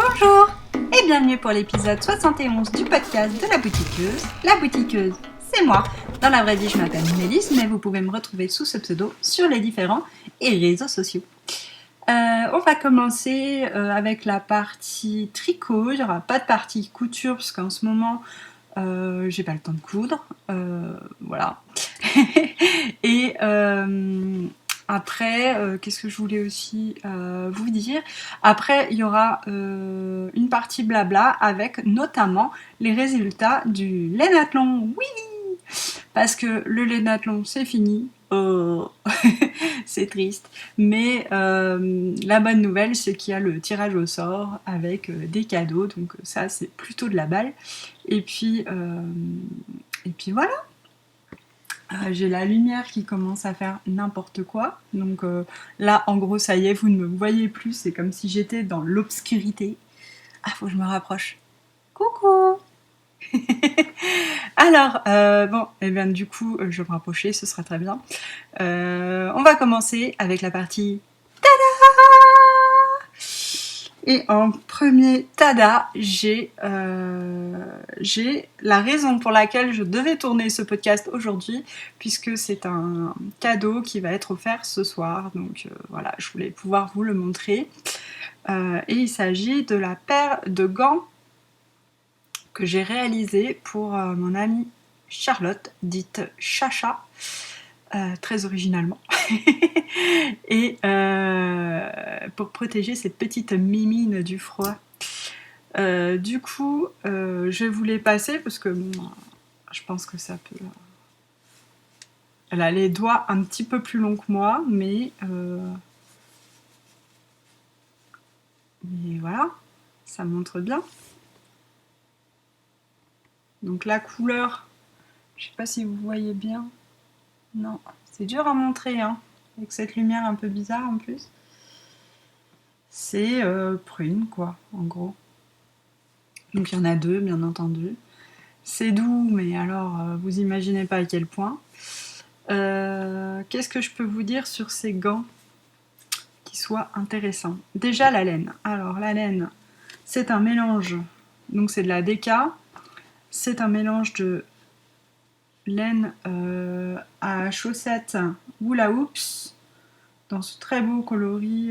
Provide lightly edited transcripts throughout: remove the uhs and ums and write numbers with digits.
Bonjour et bienvenue pour l'épisode 71 du podcast de La Boutiqueuse. La Boutiqueuse, c'est moi. Dans la vraie vie, je m'appelle Mélisse, mais vous pouvez me retrouver sous ce pseudo sur les différents réseaux sociaux. On va commencer avec la partie tricot. Il n'y aura pas de partie couture parce qu'en ce moment, j'ai pas le temps de coudre. Voilà. Et après, qu'est-ce que je voulais aussi vous dire? Après, il y aura une partie blabla avec notamment les résultats du Lainathlon. Oui! Parce que le Lainathlon, c'est fini. Oh. C'est triste. Mais la bonne nouvelle, c'est qu'il y a le tirage au sort avec des cadeaux. Donc ça, c'est plutôt de la balle. Et puis voilà. J'ai la lumière qui commence à faire n'importe quoi. Donc là, en gros, ça y est, vous ne me voyez plus. C'est comme si j'étais dans l'obscurité. Ah, faut que je me rapproche. Coucou. Alors, bon, et bien du coup, je vais me rapprocher, ce sera très bien. On va commencer avec la partie et en premier tada, j'ai la raison pour laquelle je devais tourner ce podcast aujourd'hui, puisque c'est un cadeau qui va être offert ce soir. Donc voilà, je voulais pouvoir vous le montrer. Et il s'agit de la paire de gants que j'ai réalisée pour mon amie Charlotte, dite Chacha. Très originalement. Et pour protéger cette petite mimine du froid. Du coup, je vais vous les passer parce que bon, je pense que ça peut... Elle a les doigts un petit peu plus longs que moi, mais voilà, ça montre bien. Donc la couleur, je sais pas si vous voyez bien. Non, c'est dur à montrer, hein, avec cette lumière un peu bizarre en plus. C'est prune, quoi, en gros. Donc il y en a deux, bien entendu. C'est doux, mais alors, vous imaginez pas à quel point. Qu'est-ce que je peux vous dire sur ces gants qui soient intéressants? Déjà, la laine. Alors, la laine, c'est un mélange. Donc, c'est de la DK. C'est un mélange de laine à chaussettes hula hoops dans ce très beau coloris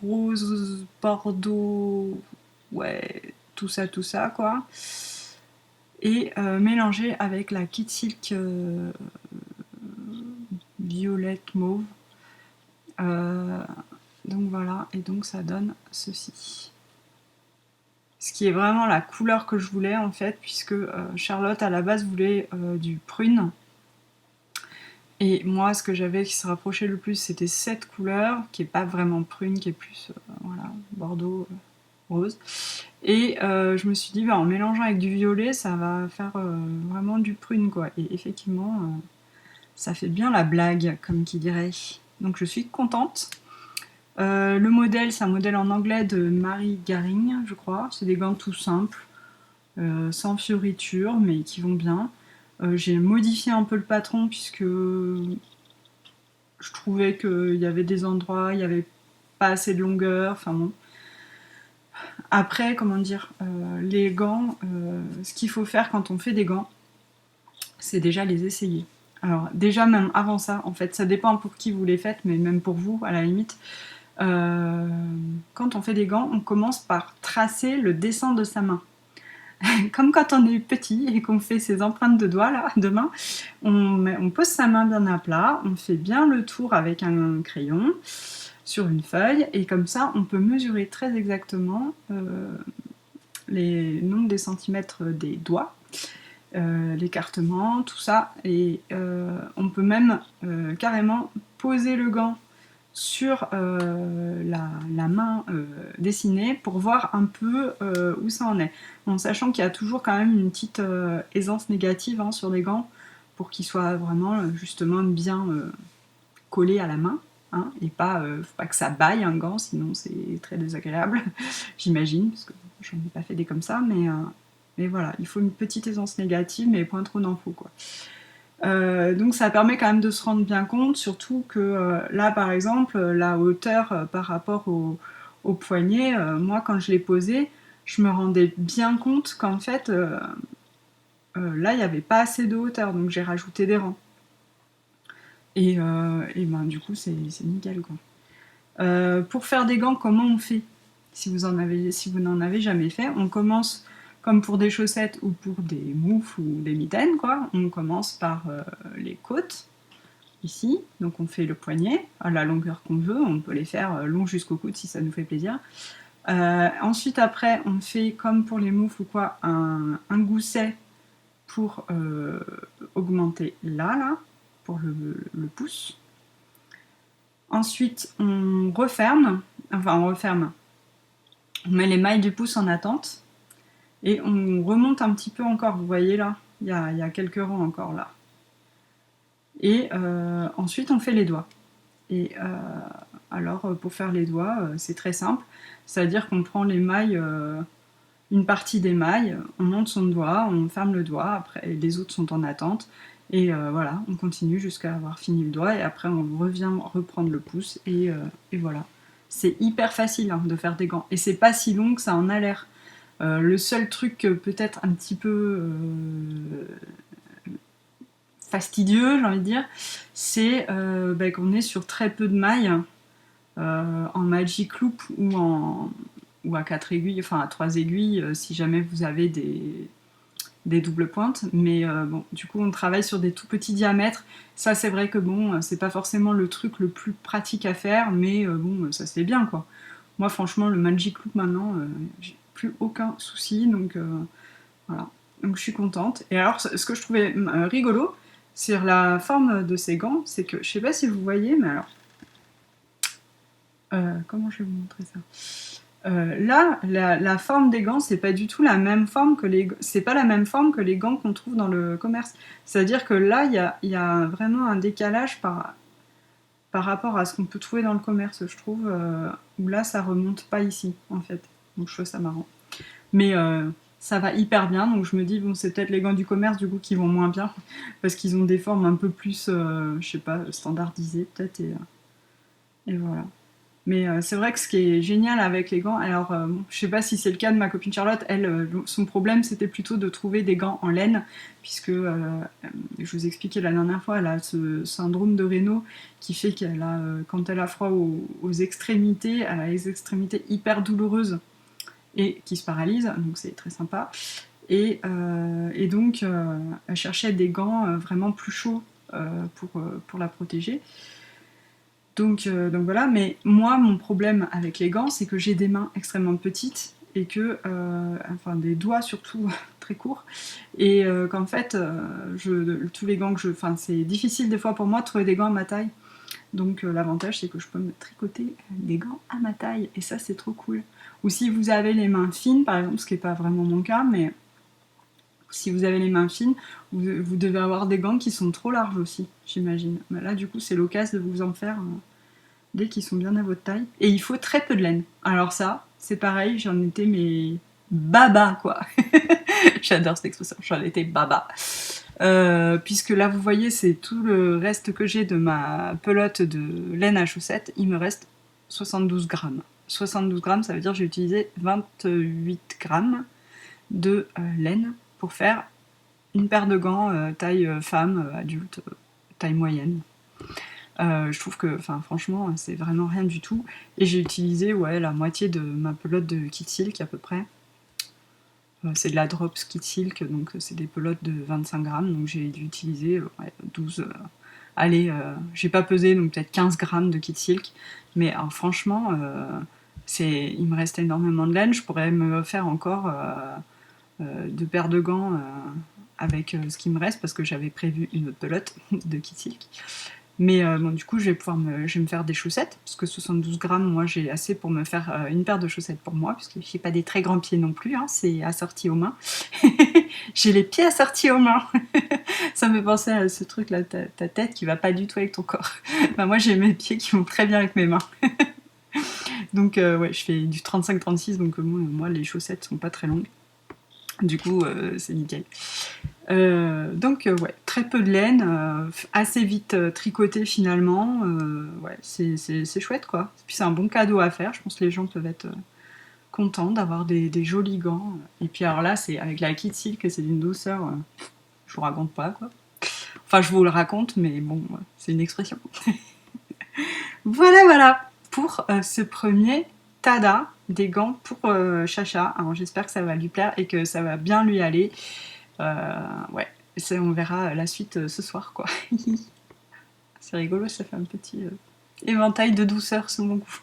rose, bordeaux, ouais, tout ça quoi, et mélangé avec la Kid Silk violette mauve. Donc voilà, et donc ça donne ceci. Ce qui est vraiment la couleur que je voulais en fait, puisque Charlotte à la base voulait du prune. Et moi, ce que j'avais qui se rapprochait le plus, c'était cette couleur, qui est pas vraiment prune, qui est plus voilà, bordeaux, rose. Et je me suis dit, en mélangeant avec du violet, ça va faire vraiment du prune, quoi. Et effectivement, ça fait bien la blague, comme qui dirait. Donc je suis contente. Le modèle, c'est un modèle en anglais de Marie Garing, je crois. C'est des gants tout simples, sans fioritures, mais qui vont bien. J'ai modifié un peu le patron puisque je trouvais qu'il y avait des endroits, il n'y avait pas assez de longueur, enfin bon. Après, comment dire, les gants, ce qu'il faut faire quand on fait des gants, c'est déjà les essayer. Alors déjà même avant ça, en fait, ça dépend pour qui vous les faites, mais même pour vous, à la limite. Quand on fait des gants, on commence par tracer le dessin de sa main. Comme quand on est petit et qu'on fait ses empreintes de doigts, là, de main, on pose sa main bien à plat, on fait bien le tour avec un crayon sur une feuille, et comme ça, on peut mesurer très exactement les nombres des centimètres des doigts, l'écartement, tout ça, et on peut même carrément poser le gant sur la main dessinée pour voir un peu où ça en est. En sachant qu'il y a toujours quand même une petite aisance négative sur les gants pour qu'ils soient vraiment justement bien collés à la main. Et pas, faut pas que ça baille un gant, sinon c'est très désagréable, j'imagine, parce que j'en ai pas fait des comme ça, mais voilà, il faut une petite aisance négative, mais point trop n'en faut, quoi. Donc ça permet quand même de se rendre bien compte, surtout que là par exemple la hauteur par rapport au poignet, moi quand je l'ai posé, je me rendais bien compte qu'en fait, là il n'y avait pas assez de hauteur, donc j'ai rajouté des rangs. Et ben, du coup c'est nickel quoi. Pour faire des gants, comment on fait si vous n'en avez jamais fait, on commence comme pour des chaussettes ou pour des moufles ou des mitaines, quoi. On commence par les côtes, ici. Donc on fait le poignet à la longueur qu'on veut. On peut les faire longs jusqu'au coude si ça nous fait plaisir. Ensuite, après, on fait comme pour les moufles ou quoi, un gousset pour augmenter là, pour le pouce. Ensuite, on referme, on met les mailles du pouce en attente et on remonte un petit peu encore, vous voyez là, il y a quelques rangs encore là. Et ensuite, on fait les doigts. Et alors, pour faire les doigts, c'est très simple, c'est-à-dire qu'on prend les mailles, une partie des mailles, on monte son doigt, on ferme le doigt, après les autres sont en attente. Et voilà, on continue jusqu'à avoir fini le doigt et après on revient reprendre le pouce et voilà. C'est hyper facile hein, de faire des gants et c'est pas si long que ça en a l'air. Le seul truc peut-être un petit peu fastidieux, j'ai envie de dire, c'est qu'on est sur très peu de mailles en Magic Loop ou à 4 aiguilles, enfin à 3 aiguilles si jamais vous avez des doubles pointes, mais bon, du coup on travaille sur des tout petits diamètres. Ça c'est vrai que bon, c'est pas forcément le truc le plus pratique à faire, mais bon, ça c'est bien quoi. Moi franchement le Magic Loop maintenant, j'ai plus aucun souci, donc voilà. Donc je suis contente. Et alors ce que je trouvais rigolo sur la forme de ces gants, c'est que je sais pas si vous voyez, mais alors comment je vais vous montrer ça? Là, la forme des gants, c'est pas du tout la même forme que c'est pas la même forme que les gants qu'on trouve dans le commerce. C'est-à-dire que là, il y a vraiment un décalage par rapport à ce qu'on peut trouver dans le commerce, je trouve, où là, ça remonte pas ici, en fait. Donc je trouve ça marrant. Mais ça va hyper bien, donc je me dis, bon, c'est peut-être les gants du commerce, du coup, qui vont moins bien, parce qu'ils ont des formes un peu plus, je sais pas, standardisées, peut-être, et voilà. Mais c'est vrai que ce qui est génial avec les gants, alors je sais pas si c'est le cas de ma copine Charlotte, elle, son problème c'était plutôt de trouver des gants en laine, puisque je vous expliquais la dernière fois, elle a ce syndrome de Raynaud qui fait qu'elle a, quand elle a froid aux extrémités, elle a les extrémités hyper douloureuses et qui se paralysent, donc c'est très sympa. Et donc elle cherchait des gants vraiment plus chauds pour la protéger. Donc voilà, mais moi, mon problème avec les gants, c'est que j'ai des mains extrêmement petites et que, enfin des doigts surtout très courts, et qu'en fait, tous les gants que enfin c'est difficile des fois pour moi de trouver des gants à ma taille. Donc l'avantage, c'est que je peux me tricoter des gants à ma taille, et ça, c'est trop cool. Ou si vous avez les mains fines, par exemple, ce qui n'est pas vraiment mon cas, mais si vous avez les mains fines, vous devez avoir des gants qui sont trop larges aussi, j'imagine. Mais là, du coup, c'est l'occasion de vous en faire dès qu'ils sont bien à votre taille. Et il faut très peu de laine. Alors ça, c'est pareil, j'en étais mes baba, quoi. J'adore cette expression, j'en étais baba. Puisque là, vous voyez, c'est tout le reste que j'ai de ma pelote de laine à chaussettes. Il me reste 72 grammes. 72 grammes, ça veut dire que j'ai utilisé 28 grammes de laine pour faire une paire de gants taille femme, adulte, taille moyenne. Je trouve que, franchement, c'est vraiment rien du tout. Et j'ai utilisé la moitié de ma pelote de Kit Silk à peu près. C'est de la Drops Kit Silk, donc c'est des pelotes de 25 grammes. Donc j'ai dû utiliser 12. J'ai pas pesé, donc peut-être 15 grammes de Kit Silk. Mais alors, franchement, il me reste énormément de laine. Je pourrais me faire encore 2 paires de gants avec ce qui me reste parce que j'avais prévu une autre pelote de Kit Silk. Mais bon, du coup, je vais me faire des chaussettes, parce que 72 grammes, moi, j'ai assez pour me faire une paire de chaussettes pour moi, puisque j'ai pas des très grands pieds non plus, hein, c'est assorti aux mains. J'ai les pieds assortis aux mains. Ça me fait penser à ce truc-là, ta tête qui va pas du tout avec ton corps. Moi, j'ai mes pieds qui vont très bien avec mes mains. Donc, je fais du 35-36, donc moi, les chaussettes sont pas très longues. Du coup, c'est nickel. Donc ouais, très peu de laine, assez vite tricoté finalement. Ouais, c'est chouette quoi. Puis c'est un bon cadeau à faire. Je pense que les gens peuvent être contents d'avoir des jolis gants. Et puis alors là, c'est avec la Kid Silk, c'est d'une douceur. Je vous raconte pas quoi. Enfin, je vous le raconte, mais bon, c'est une expression. Voilà, voilà pour ce premier tada des gants pour Chacha. Alors j'espère que ça va lui plaire et que ça va bien lui aller. Ouais, on verra la suite ce soir, quoi. C'est rigolo, ça fait un petit éventail de douceur sous mon cou.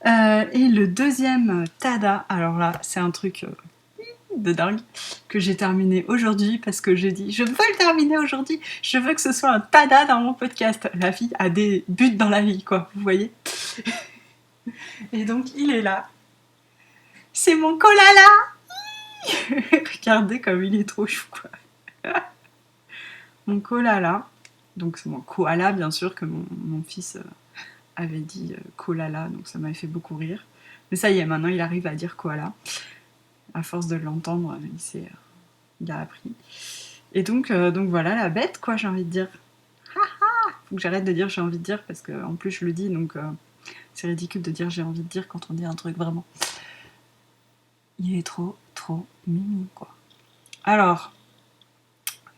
Et le deuxième tada, alors là, c'est un truc de dingue que j'ai terminé aujourd'hui parce que j'ai dit je veux le terminer aujourd'hui, je veux que ce soit un tada dans mon podcast. La fille a des buts dans la vie, quoi, vous voyez. Et donc il est là. C'est mon koala. Regardez comme il est trop chou, quoi. Mon koala. Donc c'est mon koala, bien sûr, que mon fils avait dit koala, donc ça m'avait fait beaucoup rire. Mais ça y est, maintenant il arrive à dire koala. À force de l'entendre, il a appris. Et donc voilà la bête, quoi, j'ai envie de dire. Faut que j'arrête de dire j'ai envie de dire, parce qu'en plus je le dis, donc c'est ridicule de dire j'ai envie de dire quand on dit un truc vraiment. Il est trop, trop mignon, quoi. Alors,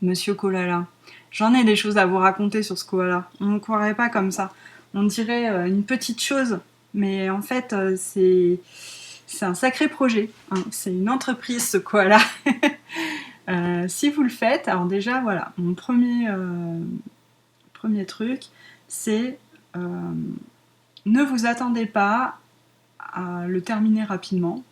Monsieur Koala, j'en ai des choses à vous raconter sur ce koala. On ne croirait pas comme ça. On dirait une petite chose, mais en fait, c'est un sacré projet. Hein. C'est une entreprise, ce koala. Si vous le faites, alors déjà, voilà, mon premier truc, c'est ne vous attendez pas à le terminer rapidement.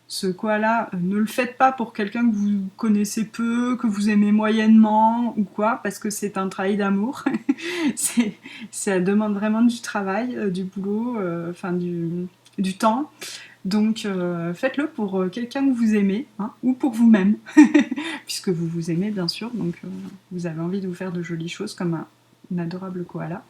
Ce koala, ne le faites pas pour quelqu'un que vous connaissez peu, que vous aimez moyennement ou quoi, parce que c'est un travail d'amour. Ça demande vraiment du travail, du boulot, enfin du temps. Donc faites-le pour quelqu'un que vous aimez, hein, ou pour vous-même, puisque vous vous aimez bien sûr, donc vous avez envie de vous faire de jolies choses comme un adorable koala.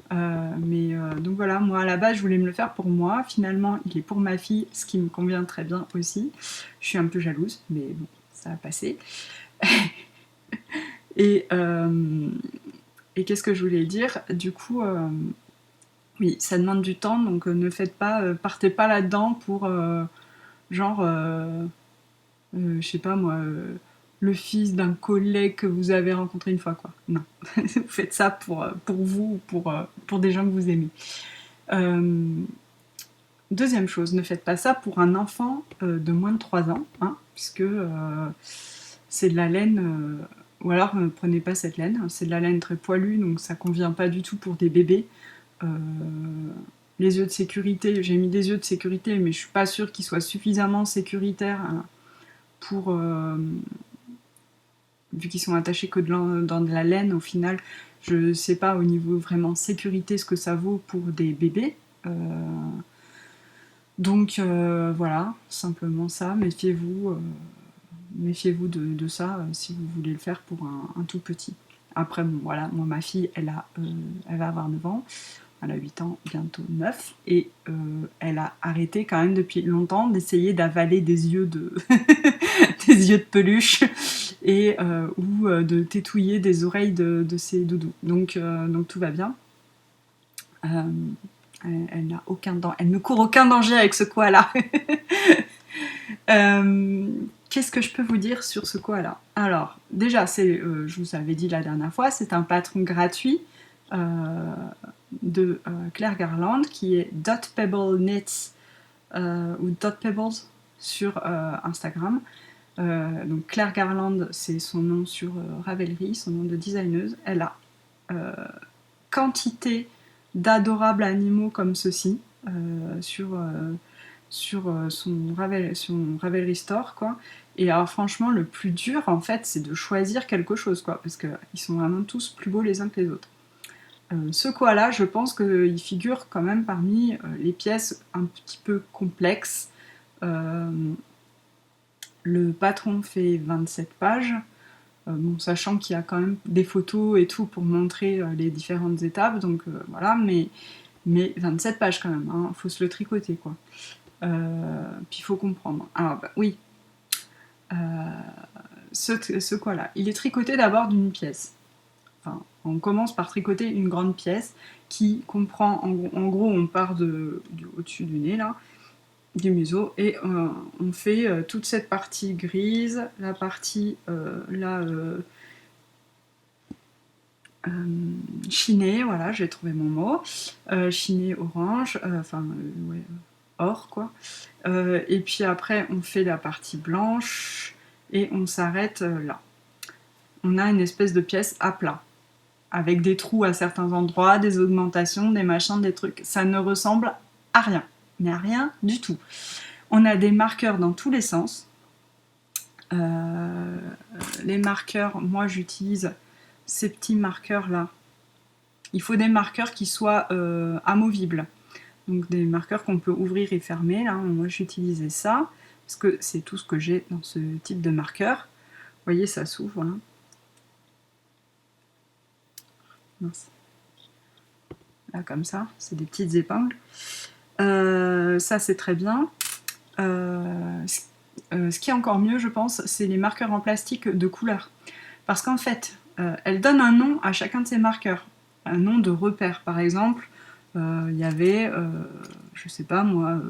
Donc voilà, moi à la base je voulais me le faire pour moi, finalement il est pour ma fille, ce qui me convient très bien aussi. Je suis un peu jalouse, mais bon, ça a passé. et, et qu'est-ce que je voulais dire? Du coup, oui, ça demande du temps, donc ne faites pas, partez pas là-dedans pour genre, je sais pas moi, le fils d'un collègue que vous avez rencontré une fois, quoi. Non, vous faites ça pour vous ou pour des gens que vous aimez. Deuxième chose, ne faites pas ça pour un enfant de moins de 3 ans, hein, puisque c'est de la laine, ou alors ne prenez pas cette laine, c'est de la laine très poilue, donc ça convient pas du tout pour des bébés. Les yeux de sécurité, j'ai mis des yeux de sécurité, mais je suis pas sûre qu'ils soient suffisamment sécuritaires pour... vu qu'ils sont attachés que dans de la laine, au final, je sais pas au niveau vraiment sécurité ce que ça vaut pour des bébés. Donc voilà, simplement ça, méfiez-vous de ça si vous voulez le faire pour un tout petit. Après, bon, voilà, moi ma fille, elle va avoir 9 ans, elle a 8 ans, bientôt 9, et elle a arrêté quand même depuis longtemps d'essayer d'avaler des yeux de, des yeux de peluche ou de tétouiller des oreilles de ses doudous. Donc tout va bien. Elle n'a elle ne court aucun danger avec ce koala. Qu'est-ce que je peux vous dire sur ce koala? Alors, déjà, je vous avais dit la dernière fois, c'est un patron gratuit de Claire Garland qui est Dot Pebble Knits ou Dot Pebbles sur Instagram. Donc Claire Garland, c'est son nom sur Ravelry, son nom de designeuse. Elle a quantité d'adorables animaux comme ceci sur son Ravelry Store, quoi. Et alors franchement, le plus dur, en fait, c'est de choisir quelque chose, quoi, parce qu'ils sont vraiment tous plus beaux les uns que les autres. Ce koala, je pense qu'il figure quand même parmi les pièces un petit peu complexes. Le patron fait 27 pages, bon, sachant qu'il y a quand même des photos et tout pour montrer les différentes étapes, donc voilà, mais 27 pages quand même, hein, faut se le tricoter, quoi. Puis il faut comprendre. Alors, bah, oui, ce quoi-là, il est tricoté d'abord d'une pièce. Enfin, on commence par tricoter une grande pièce qui comprend, en gros, on part au-dessus du nez, là, du museau, et on fait toute cette partie grise, la partie là chinée, voilà, j'ai trouvé mon mot, chinée orange, ouais, or quoi. Et puis après on fait la partie blanche et on s'arrête là. On a une espèce de pièce à plat, avec des trous à certains endroits, des augmentations, des machins, des trucs. Ça ne ressemble à rien, mais à rien du tout. On a des marqueurs dans tous les sens. Les marqueurs, moi j'utilise ces petits marqueurs là. Il faut des marqueurs qui soient amovibles. Donc des marqueurs qu'on peut ouvrir et fermer. Là, moi j'utilisais ça, parce que c'est tout ce que j'ai dans ce type de marqueur. Vous voyez, ça s'ouvre là. Mince. Là, comme ça, c'est des petites épingles. Ça, c'est très bien. Ce qui est encore mieux, je pense, c'est les marqueurs en plastique de couleur. Parce qu'en fait, elle donne un nom à chacun de ces marqueurs. Un nom de repère. Par exemple, il y avait, je sais pas moi,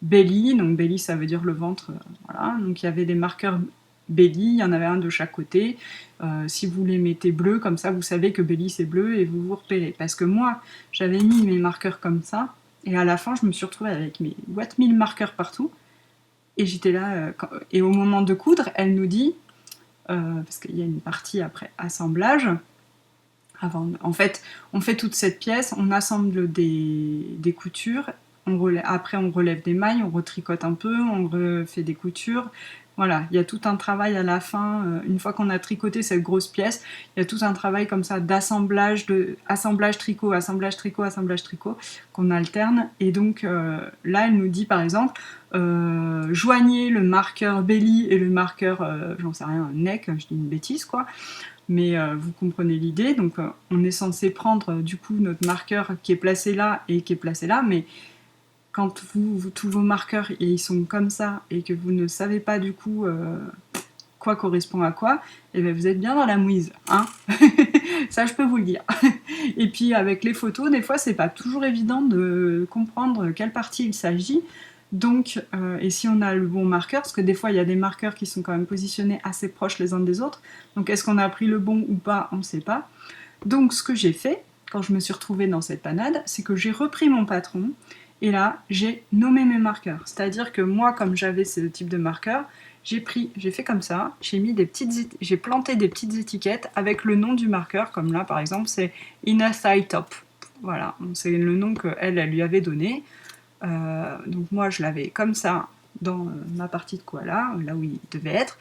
belly. Donc belly, ça veut dire le ventre. Voilà. Donc il y avait des marqueurs belly, il y en avait un de chaque côté. Si vous les mettez bleus, comme ça, vous savez que belly c'est bleu et vous vous repérez. Parce que moi, j'avais mis mes marqueurs comme ça, et à la fin, je me suis retrouvée avec mes what 1000 marqueurs partout. Et j'étais là, et au moment de coudre, elle nous dit, parce qu'il y a une partie après assemblage, en fait, on fait toute cette pièce, on assemble des coutures, après on relève des mailles, on retricote un peu, on refait des coutures. Voilà, il y a tout un travail à la fin, une fois qu'on a tricoté cette grosse pièce, il y a tout un travail comme ça d'assemblage, assemblage tricot, assemblage tricot, assemblage tricot, qu'on alterne. Et donc là, elle nous dit par exemple, joignez le marqueur belly et le marqueur, j'en sais rien, neck, je dis une bêtise quoi, mais vous comprenez l'idée. Donc on est censé prendre du coup notre marqueur qui est placé là et qui est placé là, mais quand tous vos marqueurs ils sont comme ça et que vous ne savez pas du coup quoi correspond à quoi, et bien vous êtes bien dans la mouise, hein. Ça je peux vous le dire. Et puis avec les photos, des fois c'est pas toujours évident de comprendre quelle partie il s'agit. Donc, et si on a le bon marqueur, parce que des fois il y a des marqueurs qui sont quand même positionnés assez proches les uns des autres, donc est-ce qu'on a pris le bon ou pas, on ne sait pas. Donc ce que j'ai fait, quand je me suis retrouvée dans cette panade, c'est que j'ai repris mon patron, et là j'ai nommé mes marqueurs. C'est-à-dire que moi, comme j'avais ce type de marqueur, j'ai fait comme ça, j'ai planté des petites étiquettes avec le nom du marqueur, comme là par exemple c'est Inner Thigh Top. Voilà, c'est le nom qu'elle lui avait donné. Donc moi je l'avais comme ça dans ma partie de koala, là où il devait être.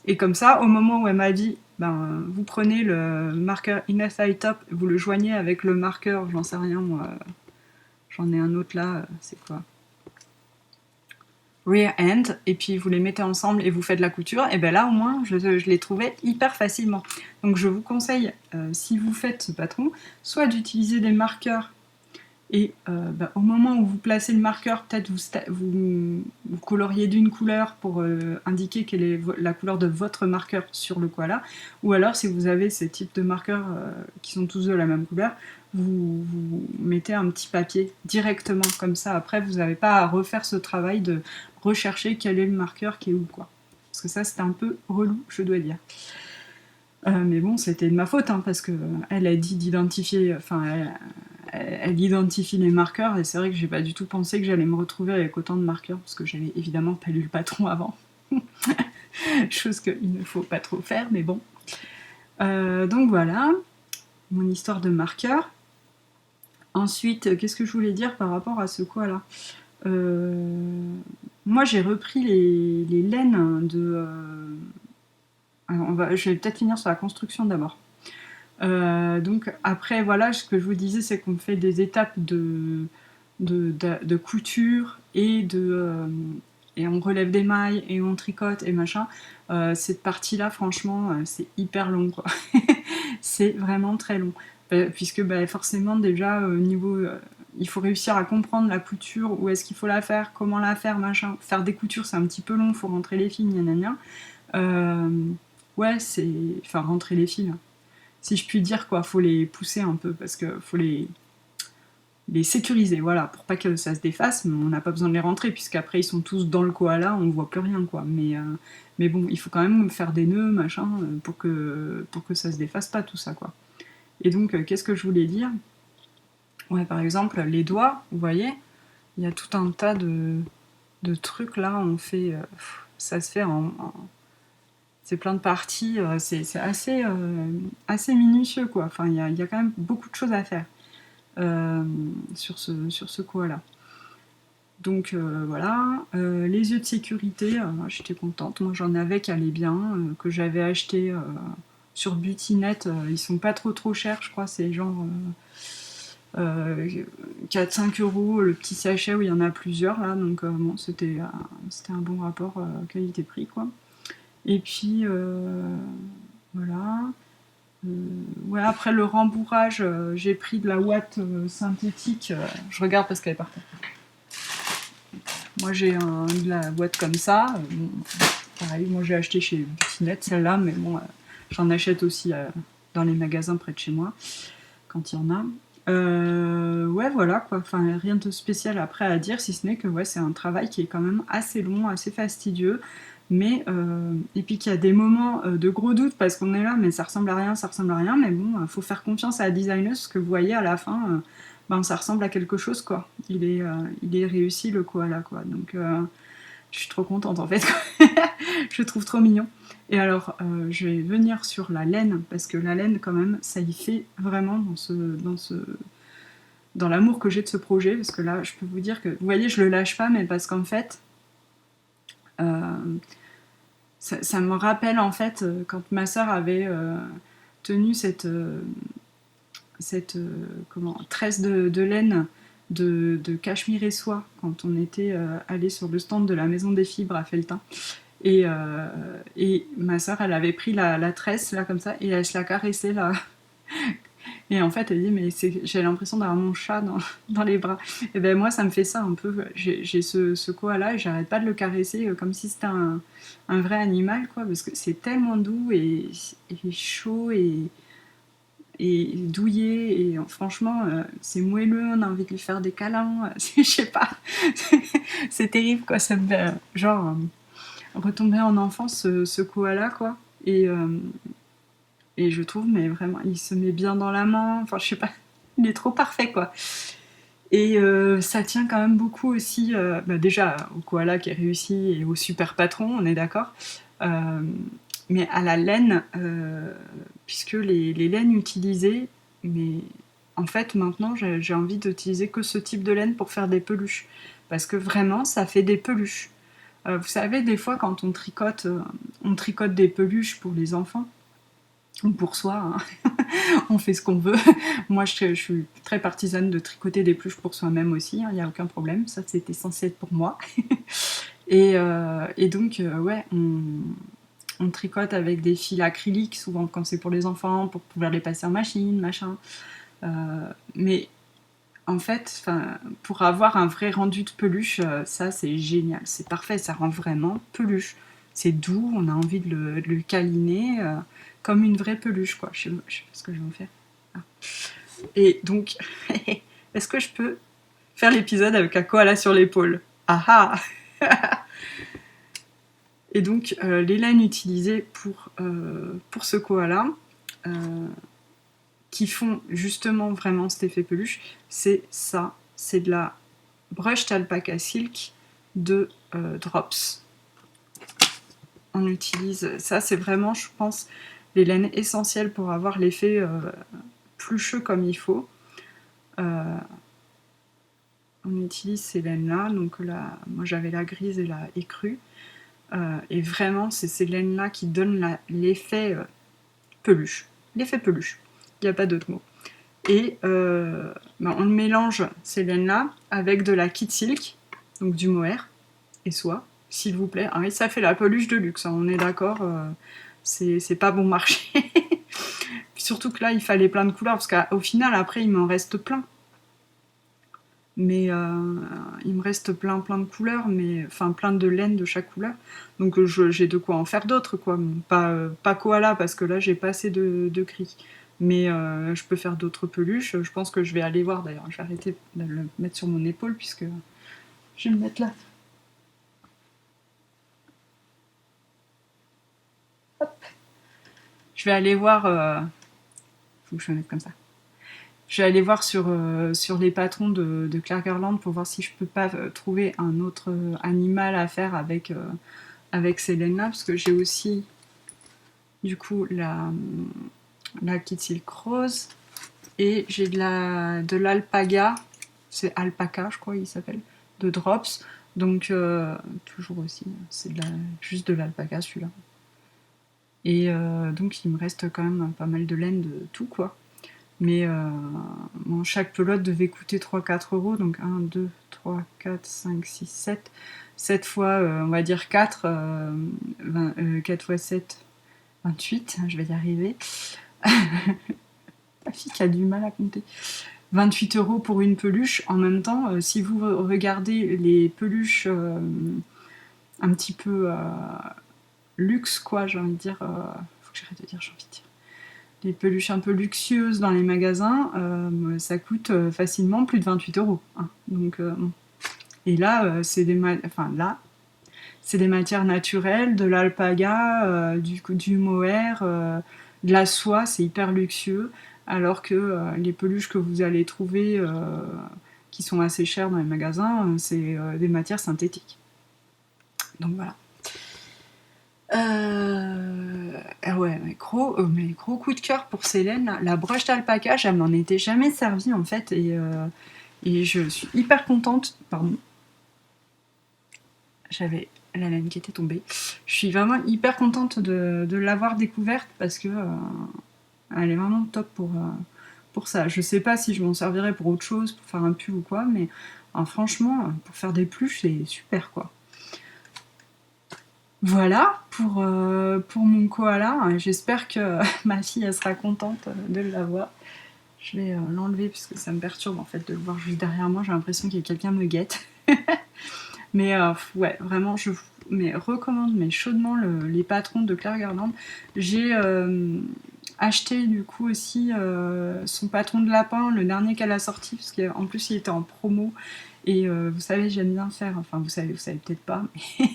Et comme ça, au moment où elle m'a dit, ben, vous prenez le marqueur Inner Thigh Top, vous le joignez avec le marqueur, j'en sais rien moi, j'en ai un autre là, c'est quoi, Rear End, et puis vous les mettez ensemble et vous faites la couture, et bien là au moins je l'ai trouvé hyper facilement. Donc je vous conseille, si vous faites ce patron, soit d'utiliser des marqueurs, et au moment où vous placez le marqueur, peut-être vous coloriez d'une couleur pour indiquer quelle est la couleur de votre marqueur sur le koala, ou alors si vous avez ces types de marqueurs qui sont tous de la même couleur, vous mettez un petit papier directement, comme ça après vous n'avez pas à refaire ce travail de rechercher quel est le marqueur qui est où, quoi. Parce que ça c'était un peu relou, je dois dire. Mais bon, c'était de ma faute, hein, parce que elle a dit d'identifier, elle identifie les marqueurs, et c'est vrai que j'ai pas du tout pensé que j'allais me retrouver avec autant de marqueurs, parce que j'avais évidemment pas lu le patron avant. Chose qu'il ne faut pas trop faire, mais bon. Donc voilà, mon histoire de marqueurs. Ensuite, qu'est-ce que je voulais dire par rapport à ce quoi là, moi j'ai repris les laines de... je vais peut-être finir sur la construction d'abord. Donc après, voilà, ce que je vous disais, c'est qu'on fait des étapes de couture et et on relève des mailles et on tricote et machin. Cette partie-là, franchement, c'est hyper long, quoi. C'est vraiment très long. Puisque forcément, déjà, au niveau... il faut réussir à comprendre la couture, où est-ce qu'il faut la faire, comment la faire, machin. Faire des coutures, c'est un petit peu long, il faut rentrer les fils, gna gna gna. Ouais, c'est... Enfin, rentrer les fils, si je puis dire, quoi. Faut les pousser un peu, parce que faut les sécuriser, voilà, pour pas que ça se défasse, mais on n'a pas besoin de les rentrer, puisqu'après ils sont tous dans le koala, on voit plus rien, quoi. Mais bon, il faut quand même faire des nœuds, machin, pour que ça se défasse pas, tout ça, quoi. Et donc, qu'est-ce que je voulais dire? Ouais, par exemple, les doigts, vous voyez, il y a tout un tas de trucs, là, on fait... ça se fait c'est plein de parties, c'est assez minutieux, quoi. Enfin, il y a quand même beaucoup de choses à faire sur ce koala. Donc voilà, les yeux de sécurité, j'étais contente. Moi j'en avais qui allaient bien, que j'avais acheté sur Beautynet. Ils sont pas trop chers, je crois, c'est genre 4-5 euros le petit sachet où il y en a plusieurs là. Donc bon, c'était un bon rapport qualité-prix, quoi. Et puis voilà. Ouais, après le rembourrage, j'ai pris de la ouate synthétique. Je regarde parce qu'elle est par terre. Moi j'ai de la boîte comme ça. Bon, pareil, moi j'ai acheté chez Beautynet celle-là, mais bon, j'en achète aussi dans les magasins près de chez moi, quand il y en a. Ouais, voilà quoi, enfin rien de spécial après à dire, si ce n'est que ouais, c'est un travail qui est quand même assez long, assez fastidieux. Mais, et puis qu'il y a des moments de gros doutes parce qu'on est là, mais ça ressemble à rien, ça ressemble à rien. Mais bon, faut faire confiance à la designer, ce que vous voyez à la fin. Ben, ça ressemble à quelque chose, quoi. Il est réussi, le koala, quoi. Donc, je suis trop contente, en fait. Je le trouve trop mignon. Et alors, je vais venir sur la laine, parce que la laine, quand même, ça y fait vraiment dans l'amour que j'ai de ce projet. Parce que là, je peux vous dire que, vous voyez, je le lâche pas, mais parce qu'en fait, euh, ça me rappelle, en fait, quand ma sœur avait tenu cette tresse de laine de cachemire et soie quand on était allé sur le stand de la Maison des Fibres à Felletin. Et ma soeur, elle avait pris la tresse là comme ça et elle se la caressait là. Et en fait, elle dit mais j'ai l'impression d'avoir mon chat dans les bras. Et ben moi, ça me fait ça un peu. J'ai ce koala et j'arrête pas de le caresser comme si c'était un vrai animal, quoi, parce que c'est tellement doux et chaud et douillet, et franchement c'est moelleux, on a envie de lui faire des câlins. Je sais pas, c'est terrible, quoi. Ça me fait genre retomber en enfance, ce koala, quoi. Et je trouve, mais vraiment, il se met bien dans la main, enfin je sais pas, il est trop parfait, quoi. Et ça tient quand même beaucoup aussi, bah déjà au koala qui est réussi et au super patron, on est d'accord. Euh, mais à la laine, puisque les laines utilisées, mais en fait maintenant j'ai envie d'utiliser que ce type de laine pour faire des peluches. Parce que vraiment ça fait des peluches. Vous savez, des fois quand on tricote des peluches pour les enfants, ou pour soi, hein. On fait ce qu'on veut. Moi, je suis très partisane de tricoter des peluches pour soi-même aussi, il n'y a aucun problème. Ça, c'était censé être pour moi. Et donc, ouais, on tricote avec des fils acryliques, souvent quand c'est pour les enfants, pour pouvoir les passer en machine, machin. Mais en fait, pour avoir un vrai rendu de peluche, ça, c'est génial. C'est parfait, ça rend vraiment peluche. C'est doux, on a envie de le câliner comme une vraie peluche, quoi. Je sais pas ce que je vais en faire. Ah. Et donc, est-ce que je peux faire l'épisode avec un koala sur l'épaule? Ah ah. Et donc, les laines utilisées pour ce koala, qui font justement vraiment cet effet peluche, c'est ça. C'est de la brushed alpaca silk de Drops. On utilise ça, c'est vraiment, je pense, les laines essentielles pour avoir l'effet plucheux comme il faut. On utilise ces laines-là, donc là, moi j'avais la grise et la écrue, et vraiment c'est ces laines-là qui donnent l'effet peluche. L'effet peluche, il n'y a pas d'autre mot. Et on mélange ces laines-là avec de la kit silk, donc du mohair et soie, s'il vous plaît. Ah, et ça fait la peluche de luxe, hein, on est d'accord, c'est pas bon marché. Puis surtout que là, il fallait plein de couleurs, parce qu'au final, après, il m'en reste plein. mais il me reste plein de couleurs, mais enfin plein de laine de chaque couleur. Donc j'ai de quoi en faire d'autres, quoi. Pas koala, parce que là j'ai pas assez de cris. Mais je peux faire d'autres peluches. Je pense que je vais aller voir d'ailleurs. Je vais arrêter de le mettre sur mon épaule puisque je vais le mettre là. Hop. Je vais aller voir. Faut que je me mette comme ça. Je vais aller voir sur les patrons de Claire Garland pour voir si je peux pas trouver un autre animal à faire avec ces laines-là, parce que j'ai aussi du coup la Kid Silk Rose et j'ai de l'alpaga, c'est alpaca je crois il s'appelle, de Drops. Donc toujours aussi, c'est juste de l'alpaca celui-là. Et donc il me reste quand même pas mal de laine de tout quoi. Mais bon, chaque pelote devait coûter 3-4 euros, donc 1, 2, 3, 4, 5, 6, 7. 7 fois, on va dire 4, 4 fois 7, 28, je vais y arriver. La fille qui a du mal à compter. 28 euros pour une peluche. En même temps, si vous regardez les peluches un petit peu luxe, quoi, j'ai envie de dire, faut que j'arrête de dire, j'ai envie de dire. Les peluches un peu luxueuses dans les magasins, ça coûte facilement plus de 28 euros. Hein. Donc, et là, c'est c'est des matières naturelles, de l'alpaga, du mohair, de la soie, c'est hyper luxueux, alors que les peluches que vous allez trouver, qui sont assez chères dans les magasins, c'est des matières synthétiques. Donc voilà. Ah ouais, mais gros coup de cœur pour Célène. La broche d'alpaca, je m'en étais jamais servie en fait, et je suis hyper contente. Pardon, j'avais la laine qui était tombée. Je suis vraiment hyper contente de l'avoir découverte parce que elle est vraiment top pour ça. Je sais pas si je m'en servirais pour autre chose, pour faire un pull ou quoi, mais franchement, pour faire des pluches, c'est super quoi. Voilà pour mon koala. J'espère que ma fille elle sera contente de l'avoir. Je vais l'enlever parce que ça me perturbe en fait de le voir juste derrière moi. J'ai l'impression que quelqu'un me guette. Mais ouais, vraiment, je vous recommande chaudement les patrons de Claire Garland. J'ai acheté du coup aussi son patron de lapin, le dernier qu'elle a sorti, parce qu'en plus il était en promo. Et vous savez, j'aime bien faire, enfin vous savez peut-être pas, mais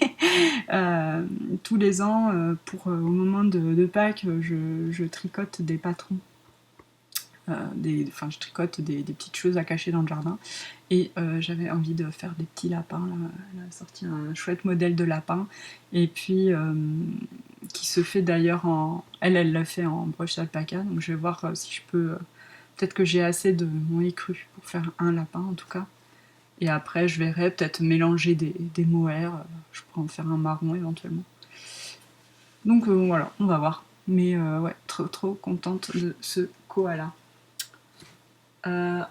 tous les ans, au moment de Pâques, je tricote des patrons. Je tricote des petites choses à cacher dans le jardin. Et j'avais envie de faire des petits lapins. Là. Elle a sorti un chouette modèle de lapin. Et puis, qui se fait d'ailleurs en... Elle l'a fait en broche d'alpaca. Donc je vais voir si je peux... peut-être que j'ai assez de mon écru pour faire un lapin en tout cas. Et après, je verrai peut-être mélanger des mohair. Je pourrais en faire un marron éventuellement. Donc voilà, on va voir. Mais ouais, trop contente de ce koala.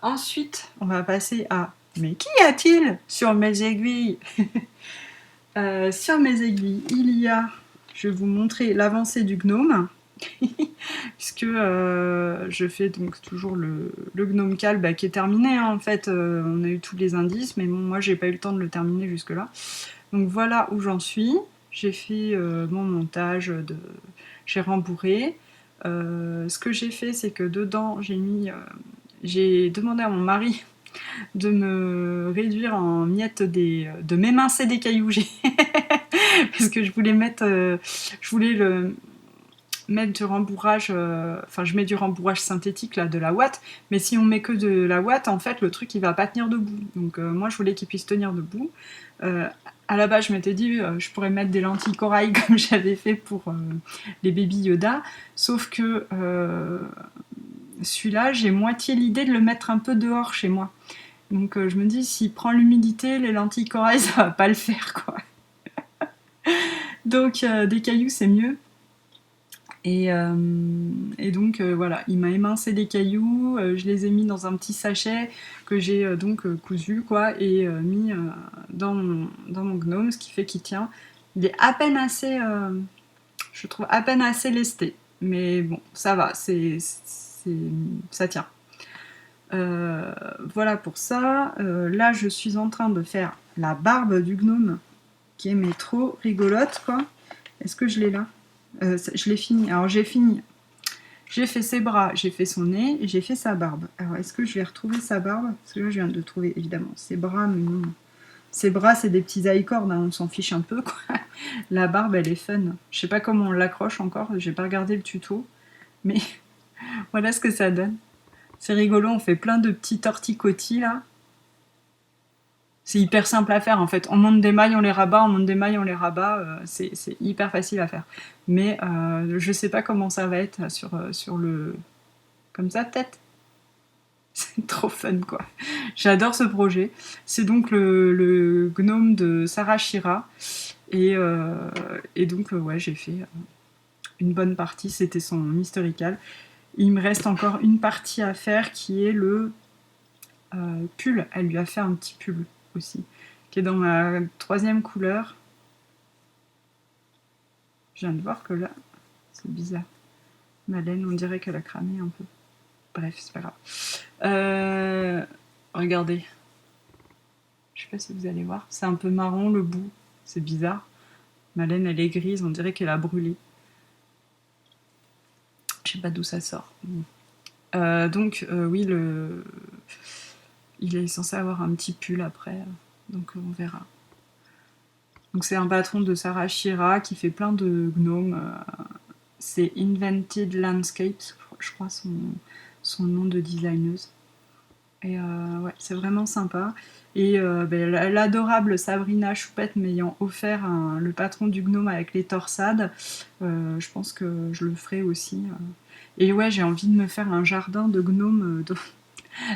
Ensuite, on va passer à... Mais qu'y a-t-il sur mes aiguilles? Sur mes aiguilles, il y a... Je vais vous montrer l'avancée du gnome. Puisque je fais donc toujours le gnome cal qui est terminé. Hein, en fait, on a eu tous les indices, mais bon, moi, j'ai pas eu le temps de le terminer jusque-là. Donc voilà où j'en suis. J'ai fait mon montage, j'ai rembourré. Ce que j'ai fait, c'est que dedans, j'ai demandé à mon mari de me réduire en miettes de m'émincer des cailloux. Parce que je voulais mettre du rembourrage, je mets du rembourrage synthétique là, de la ouate, mais si on met que de la ouate, en fait, le truc il va pas tenir debout. Donc moi je voulais qu'il puisse tenir debout. À la base, je m'étais dit, je pourrais mettre des lentilles corail comme j'avais fait pour les Baby Yoda, sauf que celui-là, j'ai moitié l'idée de le mettre un peu dehors chez moi. Donc je me dis, s'il prend l'humidité, les lentilles corail, ça va pas le faire, quoi. Donc des cailloux, c'est mieux. Et donc voilà, il m'a émincé des cailloux, je les ai mis dans un petit sachet que j'ai donc cousu quoi, et mis dans mon gnome, ce qui fait qu'il tient. Il est à peine assez, je trouve à peine assez lesté, mais bon, ça va, ça tient. Voilà pour ça. Là, je suis en train de faire la barbe du gnome, qui est mais trop rigolote, quoi. Est-ce que je l'ai là? Je l'ai fini. Alors, j'ai fini. J'ai fait ses bras, j'ai fait son nez, et j'ai fait sa barbe. Alors, est-ce que je vais retrouver sa barbe? Parce que là, je viens de trouver, évidemment, ses bras, mais non. Ses bras, c'est des petits i-cords, hein, on s'en fiche un peu, quoi. La barbe, elle est fun. Je sais pas comment on l'accroche encore, j'ai pas regardé le tuto, mais voilà ce que ça donne. C'est rigolo, on fait plein de petits torticotis, là. C'est hyper simple à faire, en fait. On monte des mailles, on les rabat, on monte des mailles, on les rabat. C'est hyper facile à faire. Mais je sais pas comment ça va être sur le... Comme ça, peut-être. C'est trop fun, quoi. J'adore ce projet. C'est donc le gnome de Sarah Shira. Et donc, ouais, j'ai fait une bonne partie. C'était son historical. Il me reste encore une partie à faire qui est le pull. Elle lui a fait un petit pull aussi, qui est dans ma 3e couleur. Je viens de voir que là, c'est bizarre. Ma laine, on dirait qu'elle a cramé un peu. Bref, c'est pas grave. Regardez. Je sais pas si vous allez voir. C'est un peu marron le bout. C'est bizarre. Ma laine, elle est grise. On dirait qu'elle a brûlé. Je sais pas d'où ça sort. Donc, oui, il est censé avoir un petit pull après. Donc, on verra. Donc, c'est un patron de Sarah Shira qui fait plein de gnomes. C'est Invented Landscapes, je crois, son nom de designeuse. Et ouais, c'est vraiment sympa. Et l'adorable Sabrina Choupette m'ayant offert le patron du gnome avec les torsades, je pense que je le ferai aussi. Et ouais, j'ai envie de me faire un jardin de gnomes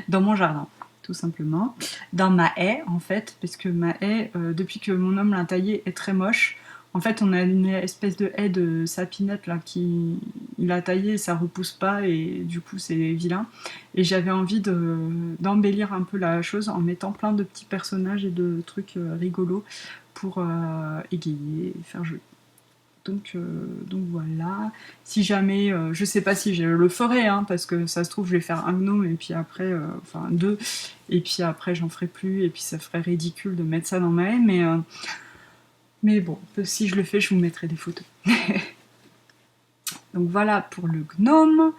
dans mon jardin, tout simplement. Dans ma haie, en fait, parce que ma haie, depuis que mon homme l'a taillée, est très moche. En fait, on a une espèce de haie de sapinette là qui il a taillé et ça repousse pas et du coup c'est vilain. Et j'avais envie d'embellir un peu la chose en mettant plein de petits personnages et de trucs rigolos pour égayer et faire joli. Donc voilà. Si jamais, je sais pas si je le ferai, hein, parce que ça se trouve je vais faire un gnome et puis après, enfin deux, et puis après j'en ferai plus et puis ça ferait ridicule de mettre ça dans ma haie, mais bon, si je le fais, je vous mettrai des photos. Donc voilà pour le gnome.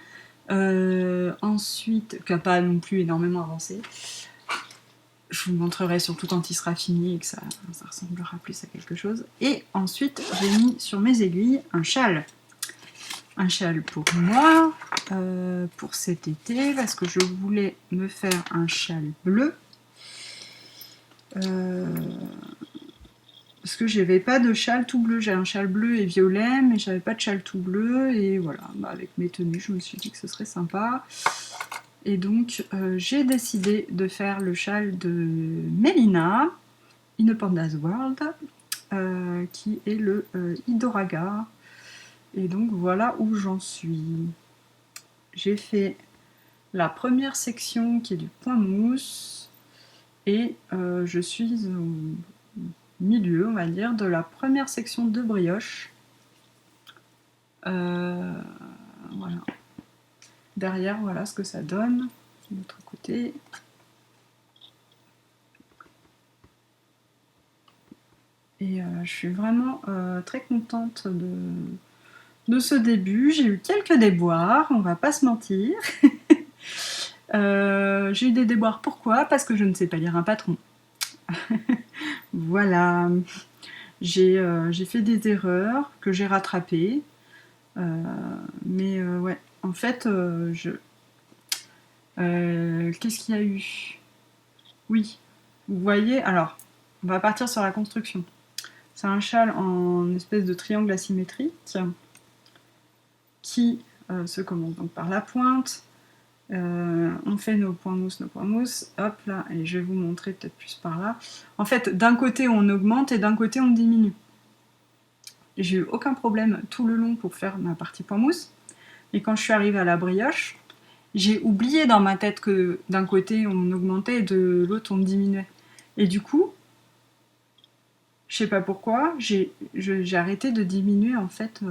Ensuite, qui n'a pas non plus énormément avancé. Je vous montrerai surtout quand il sera fini et que ça ressemblera plus à quelque chose. Et ensuite, j'ai mis sur mes aiguilles un châle. Un châle pour moi, pour cet été, parce que je voulais me faire un châle bleu. Parce que j'avais pas de châle tout bleu, j'ai un châle bleu et violet, mais j'avais pas de châle tout bleu, et voilà, avec mes tenues, je me suis dit que ce serait sympa. Et donc, j'ai décidé de faire le châle de Mélina, In a Panda's World, qui est le Idoraga. Et donc, voilà où j'en suis. J'ai fait la première section qui est du point mousse, et je suis au milieu, on va dire, de la première section de brioche. Voilà. Derrière, voilà ce que ça donne. De l'autre côté. Et je suis vraiment très contente de ce début. J'ai eu quelques déboires, on va pas se mentir. J'ai eu des déboires, pourquoi? Parce que je ne sais pas lire un patron. Voilà. J'ai fait des erreurs que j'ai rattrapées. Mais ouais, en fait, qu'est-ce qu'il y a eu? Oui, vous voyez, alors, on va partir sur la construction. C'est un châle en espèce de triangle asymétrique qui se commence donc par la pointe. On fait nos points mousse, hop là, et je vais vous montrer peut-être plus par là. En fait, d'un côté on augmente et d'un côté on diminue. J'ai eu aucun problème tout le long pour faire ma partie point mousse. Et quand je suis arrivée à la brioche, j'ai oublié dans ma tête que d'un côté on augmentait et de l'autre on diminuait. Et du coup, je sais pas pourquoi, j'ai arrêté de diminuer en fait,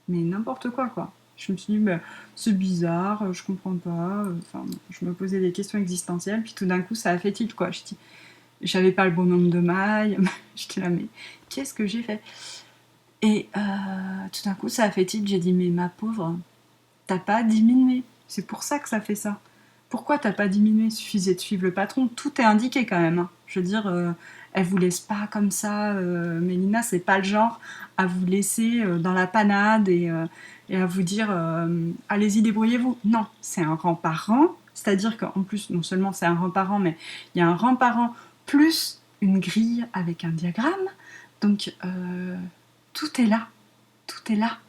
mais n'importe quoi. Je me suis dit, bah, c'est bizarre, je comprends pas. Enfin, je me posais des questions existentielles, puis tout d'un coup, ça a fait tilt, quoi. Je dis, j'avais pas le bon nombre de mailles. J'étais là, mais qu'est-ce que j'ai fait? Et tout d'un coup, ça a fait tilt. J'ai dit, mais ma pauvre, t'as pas diminué. C'est pour ça que ça fait ça. Pourquoi t'as pas diminué? Il suffisait de suivre le patron. Tout est indiqué quand même, hein. Je veux dire, elle vous laisse pas comme ça. Mélina, c'est pas le genre à vous laisser dans la panade et à vous dire allez-y, débrouillez-vous. Non, c'est un rang par rang. C'est-à-dire qu'en plus, non seulement c'est un rang par rang, mais il y a un rang par rang plus une grille avec un diagramme. Donc, tout est là. Tout est là.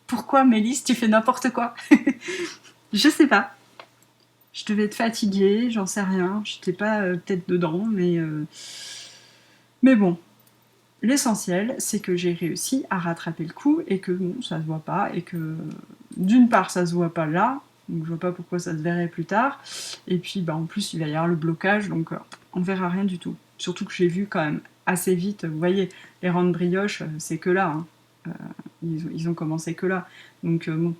Pourquoi, Mélisse, tu fais n'importe quoi? Je sais pas. Je devais être fatiguée, j'en sais rien. J'étais pas peut-être dedans, mais bon. L'essentiel, c'est que j'ai réussi à rattraper le coup et que bon, ça se voit pas et que d'une part, ça se voit pas là, donc je vois pas pourquoi ça se verrait plus tard. Et puis, bah, en plus, il va y avoir le blocage, donc on verra rien du tout. Surtout que j'ai vu quand même assez vite, vous voyez, les rangs de brioche, c'est que là. Hein. Ils ont commencé que là. Donc bon,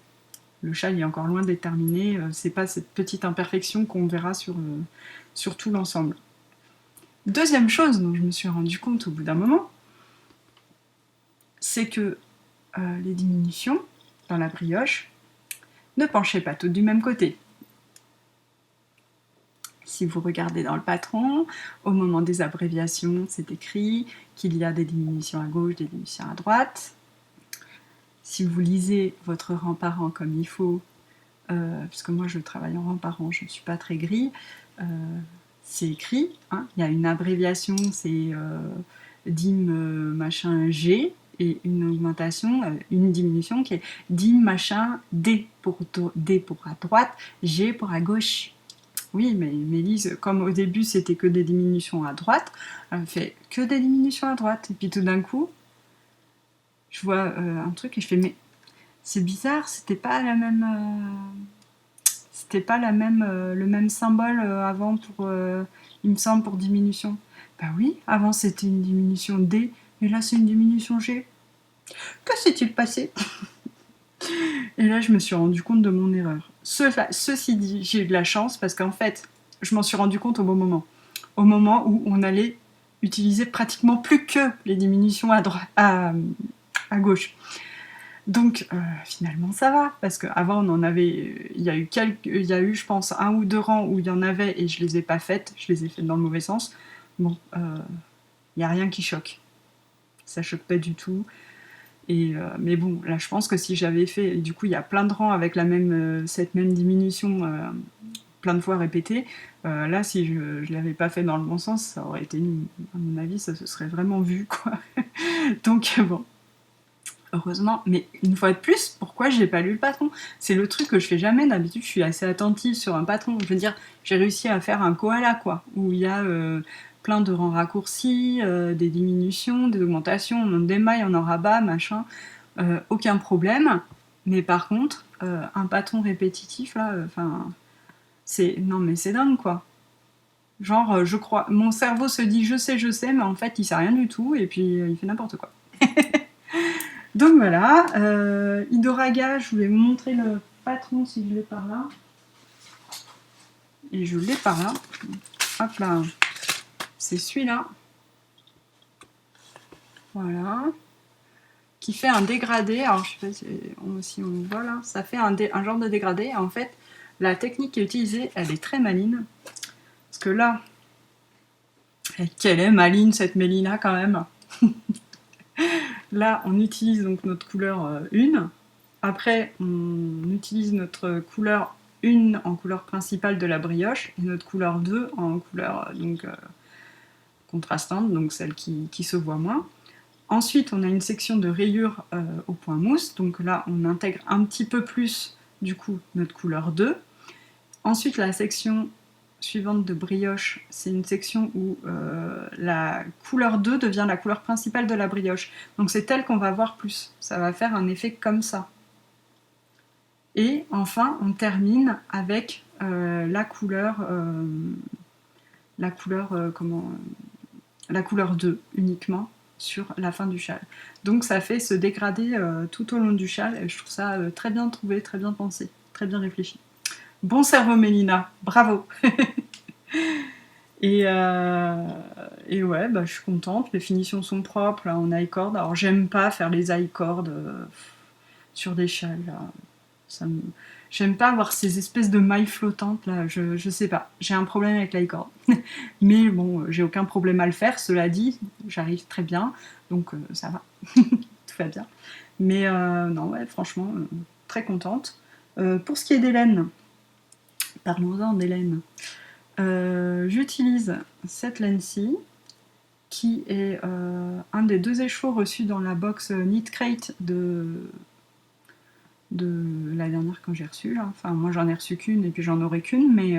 le chat il est encore loin d'être terminé. C'est pas cette petite imperfection qu'on verra sur tout l'ensemble. Deuxième chose dont je me suis rendu compte au bout d'un moment, c'est que les diminutions dans la brioche ne penchaient pas toutes du même côté. Si vous regardez dans le patron, au moment des abréviations, c'est écrit qu'il y a des diminutions à gauche, des diminutions à droite. Si vous lisez votre rang par rang comme il faut, puisque moi je travaille en rang par rang, je ne suis pas très grille, c'est écrit, hein, il y a une abréviation, c'est dim machin G, et une augmentation, une diminution qui est dim machin D pour à droite, G pour à gauche. Oui, mais Mélise, comme au début c'était que des diminutions à droite, elle fait que des diminutions à droite. Et puis tout d'un coup, je vois un truc et je fais mais c'est bizarre, c'était pas le même symbole avant pour, il me semble, pour diminution. Bah oui, avant c'était une diminution D, et là c'est une diminution G. Que s'est-il passé? Et là je me suis rendu compte de mon erreur. Ceci dit, j'ai eu de la chance parce qu'en fait, je m'en suis rendu compte au bon moment. Au moment où on allait utiliser pratiquement plus que les diminutions à gauche. Donc finalement ça va, parce qu'avant on en avait, il y a eu je pense un ou deux rangs où il y en avait et je les ai pas faites, je les ai faites dans le mauvais sens. Bon, il y a rien qui choque, ça choque pas du tout. Et mais bon, là je pense que si j'avais fait, et du coup il y a plein de rangs avec cette même diminution plein de fois répétée, là si je l'avais pas fait dans le bon sens, ça aurait été, à mon avis, ça se serait vraiment vu quoi. Donc bon. Heureusement, mais une fois de plus, pourquoi j'ai pas lu le patron? C'est le truc que je fais jamais, d'habitude je suis assez attentive sur un patron. Je veux dire, j'ai réussi à faire un koala, quoi, où il y a plein de rangs raccourcis, des diminutions, des augmentations, on monte des mailles, on en rabat, machin, aucun problème. Mais par contre, un patron répétitif, là, enfin, c'est... Non mais c'est dingue, quoi. Genre, je crois... Mon cerveau se dit je sais, mais en fait il sait rien du tout, et puis il fait n'importe quoi. Donc voilà, Idoraga, je voulais vous montrer le patron si je l'ai par là. Et je l'ai par là. Hop là, c'est celui-là. Voilà. Qui fait un dégradé. Alors je sais pas si on le voit là. Ça fait un genre de dégradé. En fait, la technique qui est utilisée, elle est très maligne. Parce que là, quelle est maligne cette Mélina quand même. Là, on utilise donc notre couleur 1. Après, on utilise notre couleur 1 en couleur principale de la brioche et notre couleur 2 en couleur contrastante, donc celle qui se voit moins. Ensuite, on a une section de rayures au point mousse, donc là, on intègre un petit peu plus, du coup, notre couleur 2. Ensuite, la section suivante de brioche, c'est une section où la couleur 2 devient la couleur principale de la brioche. Donc c'est elle qu'on va voir plus. Ça va faire un effet comme ça. Et enfin, on termine avec la couleur 2 uniquement. sur la fin du châle. Donc ça fait se dégrader tout au long du châle et je trouve ça très bien trouvé, très bien pensé, très bien réfléchi. Bon cerveau Mélina, bravo. Et ouais, bah, je suis contente, les finitions sont propres là, en i-cord. Alors j'aime pas faire les i-cords sur des châles là. Ça me... J'aime pas avoir ces espèces de mailles flottantes là, je sais pas, j'ai un problème avec l'i-cord. Mais bon, j'ai aucun problème à le faire, cela dit, j'arrive très bien, donc ça va, tout va bien. Mais non, ouais, franchement, très contente. Pour ce qui est des laines, parlons-en des laines. J'utilise cette laine-ci, qui est un des 2 écheveaux reçus dans la box Knit Crate de la dernière quand j'ai reçu. Là. Enfin, moi j'en ai reçu qu'une et puis j'en aurai qu'une, mais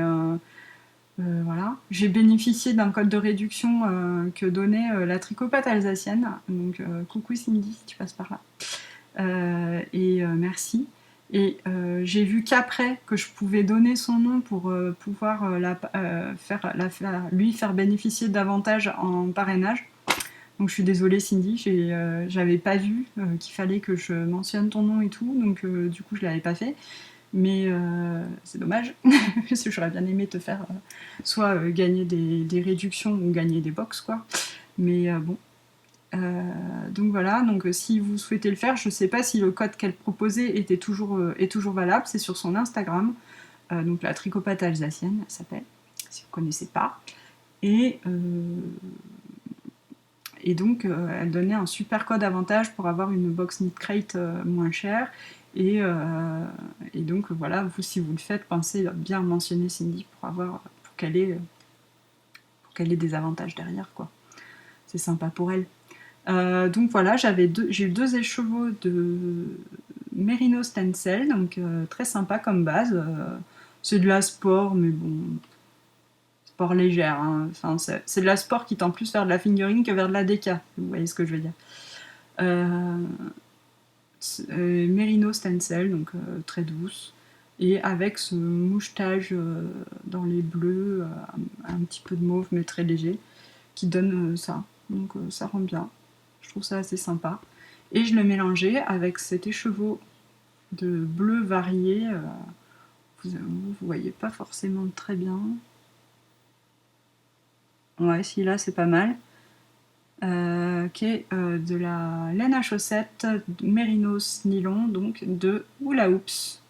voilà. J'ai bénéficié d'un code de réduction que donnait la tricopate alsacienne. Donc coucou Cindy si tu passes par là. Merci. Et j'ai vu qu'après que je pouvais donner son nom pour pouvoir lui faire bénéficier davantage en parrainage. Donc je suis désolée Cindy, j'avais pas vu qu'il fallait que je mentionne ton nom et tout, donc du coup je l'avais pas fait. Mais c'est dommage, parce que j'aurais bien aimé te faire soit gagner des réductions ou gagner des box quoi. Mais bon. Donc voilà, donc si vous souhaitez le faire, je sais pas si le code qu'elle proposait est toujours valable, c'est sur son Instagram, donc la tricopate alsacienne, elle s'appelle, si vous connaissez pas. Et donc, elle donnait un super code avantage pour avoir une box Knit Crate moins chère. Et donc, voilà, vous, si vous le faites, pensez bien mentionner Cindy pour qu'elle ait des avantages derrière, quoi. C'est sympa pour elle. Donc voilà, j'ai eu 2 écheveaux de Merino Stencil, donc très sympa comme base. C'est de la sport, mais bon, sport légère. Hein. Enfin, c'est de la sport qui tend plus vers de la fingering que vers de la déca. Vous voyez ce que je veux dire. Merino Stencil, donc très douce. Et avec ce mouchetage dans les bleus, un petit peu de mauve, mais très léger, qui donne ça. Donc ça rend bien. Je trouve ça assez sympa. Et je le mélangeais avec cet écheveau de bleu varié. Vous voyez pas forcément très bien. Ouais, si là c'est pas mal. Qui est de la laine à chaussettes Mérinos nylon, donc de Hula Hoops.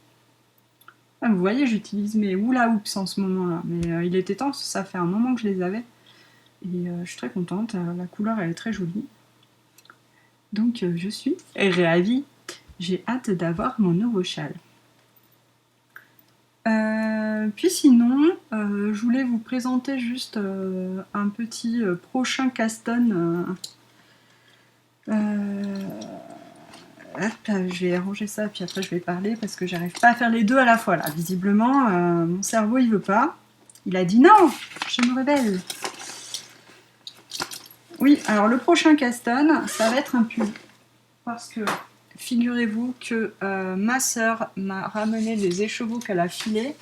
Ah, vous voyez, j'utilise mes Hula Hoops en ce moment-là, mais il était temps, ça fait un moment que je les avais. Et je suis très contente, la couleur elle est très jolie. Donc je suis ravie. J'ai hâte d'avoir mon nouveau châle. Puis sinon, je voulais vous présenter juste un petit prochain Caston. Hop, je vais arranger ça, puis après je vais parler parce que j'arrive pas à faire les deux à la fois là. Visiblement, mon cerveau il veut pas. Il a dit non, je me rebelle. Oui, alors le prochain Caston, ça va être un pull. Parce que figurez-vous que ma sœur m'a ramené des écheveaux qu'elle a filés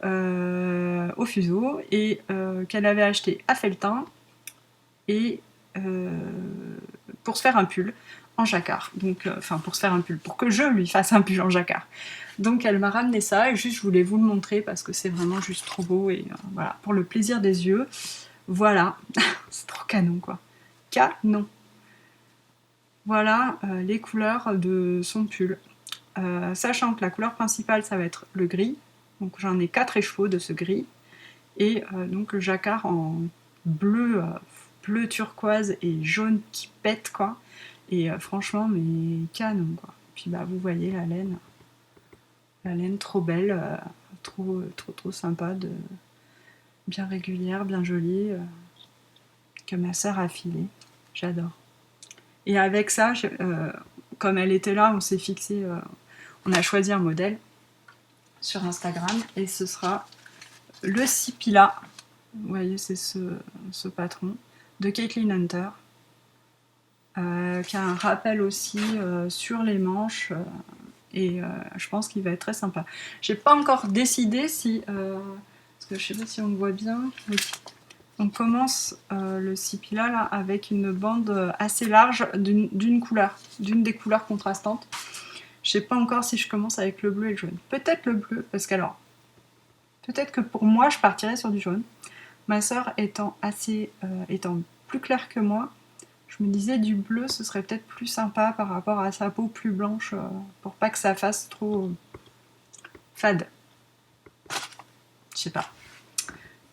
au fuseau et qu'elle avait acheté à Felletin et pour se faire un pull en jacquard. Donc, enfin, pour se faire un pull, pour que je lui fasse un pull en jacquard. Donc, elle m'a ramené ça et juste, je voulais vous le montrer parce que c'est vraiment juste trop beau et voilà, pour le plaisir des yeux. Voilà, c'est trop canon quoi. Canon. Voilà les couleurs de son pull. Sachant que la couleur principale, ça va être le gris. Donc, j'en ai 4 écheveaux de ce gris. Et donc, le jacquard en bleu, bleu turquoise et jaune qui pète quoi. Et franchement, mais canon quoi. Puis bah vous voyez la laine trop belle, trop sympa, bien régulière, bien jolie, que ma sœur a filé. J'adore. Et avec ça, comme elle était là, on s'est fixé, on a choisi un modèle sur Instagram et ce sera le Sipila. Vous voyez, c'est ce patron de Caitlin Hunter. Qui a un rappel aussi sur les manches et je pense qu'il va être très sympa. J'ai pas encore décidé si parce que je sais pas si on le voit bien. Oui. on commence le Sipila là, avec une bande assez large d'une couleur, d'une des couleurs contrastantes. Je sais pas encore si je commence avec le bleu et le jaune. Peut-être le bleu, parce qu'alors, peut-être que pour moi, je partirais sur du jaune. Ma sœur étant plus claire que moi, je me disais du bleu, ce serait peut-être plus sympa par rapport à sa peau plus blanche, pour pas que ça fasse trop fade. Je sais pas.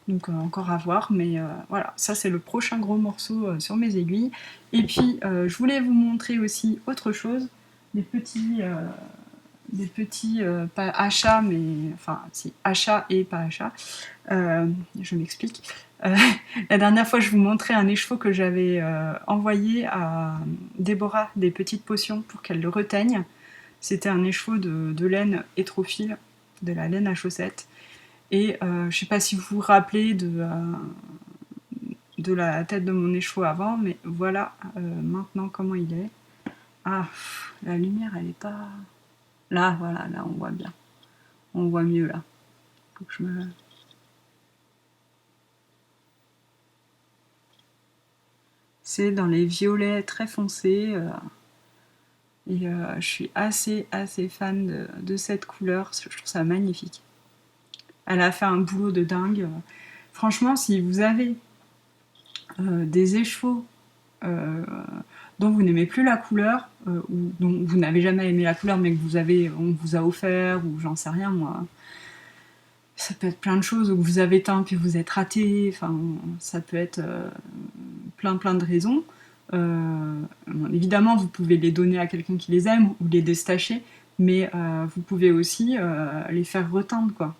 Donc encore à voir, mais voilà, ça c'est le prochain gros morceau sur mes aiguilles. Et puis je voulais vous montrer aussi autre chose, des petits pas achats, mais enfin si achats et pas achats. Je m'explique. Euh, la dernière fois, je vous montrais un écheveau que j'avais envoyé à Déborah des petites potions pour qu'elle le reteigne. C'était un écheveau de laine hétrophile, de la laine à chaussettes. Et je ne sais pas si vous vous rappelez de la tête de mon écheveau avant, mais voilà maintenant comment il est. Ah, la lumière, elle est pas... Là, voilà, là, on voit bien. On voit mieux, là. Faut que je me... C'est dans les violets très foncés. Et je suis assez fan de cette couleur. Je trouve ça magnifique. Elle a fait un boulot de dingue. Franchement, si vous avez des écheveaux dont vous n'aimez plus la couleur, ou dont vous n'avez jamais aimé la couleur, mais que on vous a offert, ou j'en sais rien, moi. Ça peut être plein de choses, ou que vous avez teint puis vous êtes raté, enfin, ça peut être plein de raisons. Bon, évidemment, vous pouvez les donner à quelqu'un qui les aime, ou les déstacher, mais vous pouvez aussi les faire reteindre, quoi.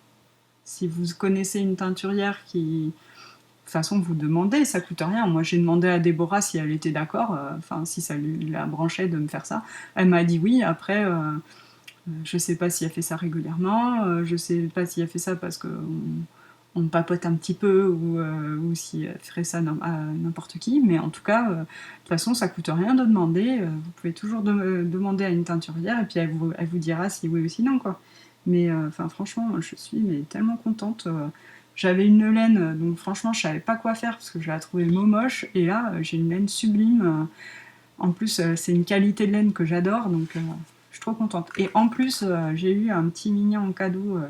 Si vous connaissez une teinturière qui, toute façon, vous demandez, ça coûte rien. Moi, j'ai demandé à Déborah si elle était d'accord, si ça lui la branchait de me faire ça. Elle m'a dit oui. Après, je sais pas si elle fait ça régulièrement, je sais pas si elle fait ça parce qu'on papote un petit peu ou si elle ferait ça à n'importe qui. Mais en tout cas, de toute façon, ça coûte rien de demander. Vous pouvez toujours demander à une teinturière et puis elle vous dira si oui ou si non, quoi. Mais enfin, franchement, je suis tellement contente. J'avais une laine, donc franchement, je savais pas quoi faire parce que je la trouvais moche. Et là, j'ai une laine sublime. En plus, c'est une qualité de laine que j'adore, donc je suis trop contente. Et en plus, j'ai eu un petit mignon en cadeau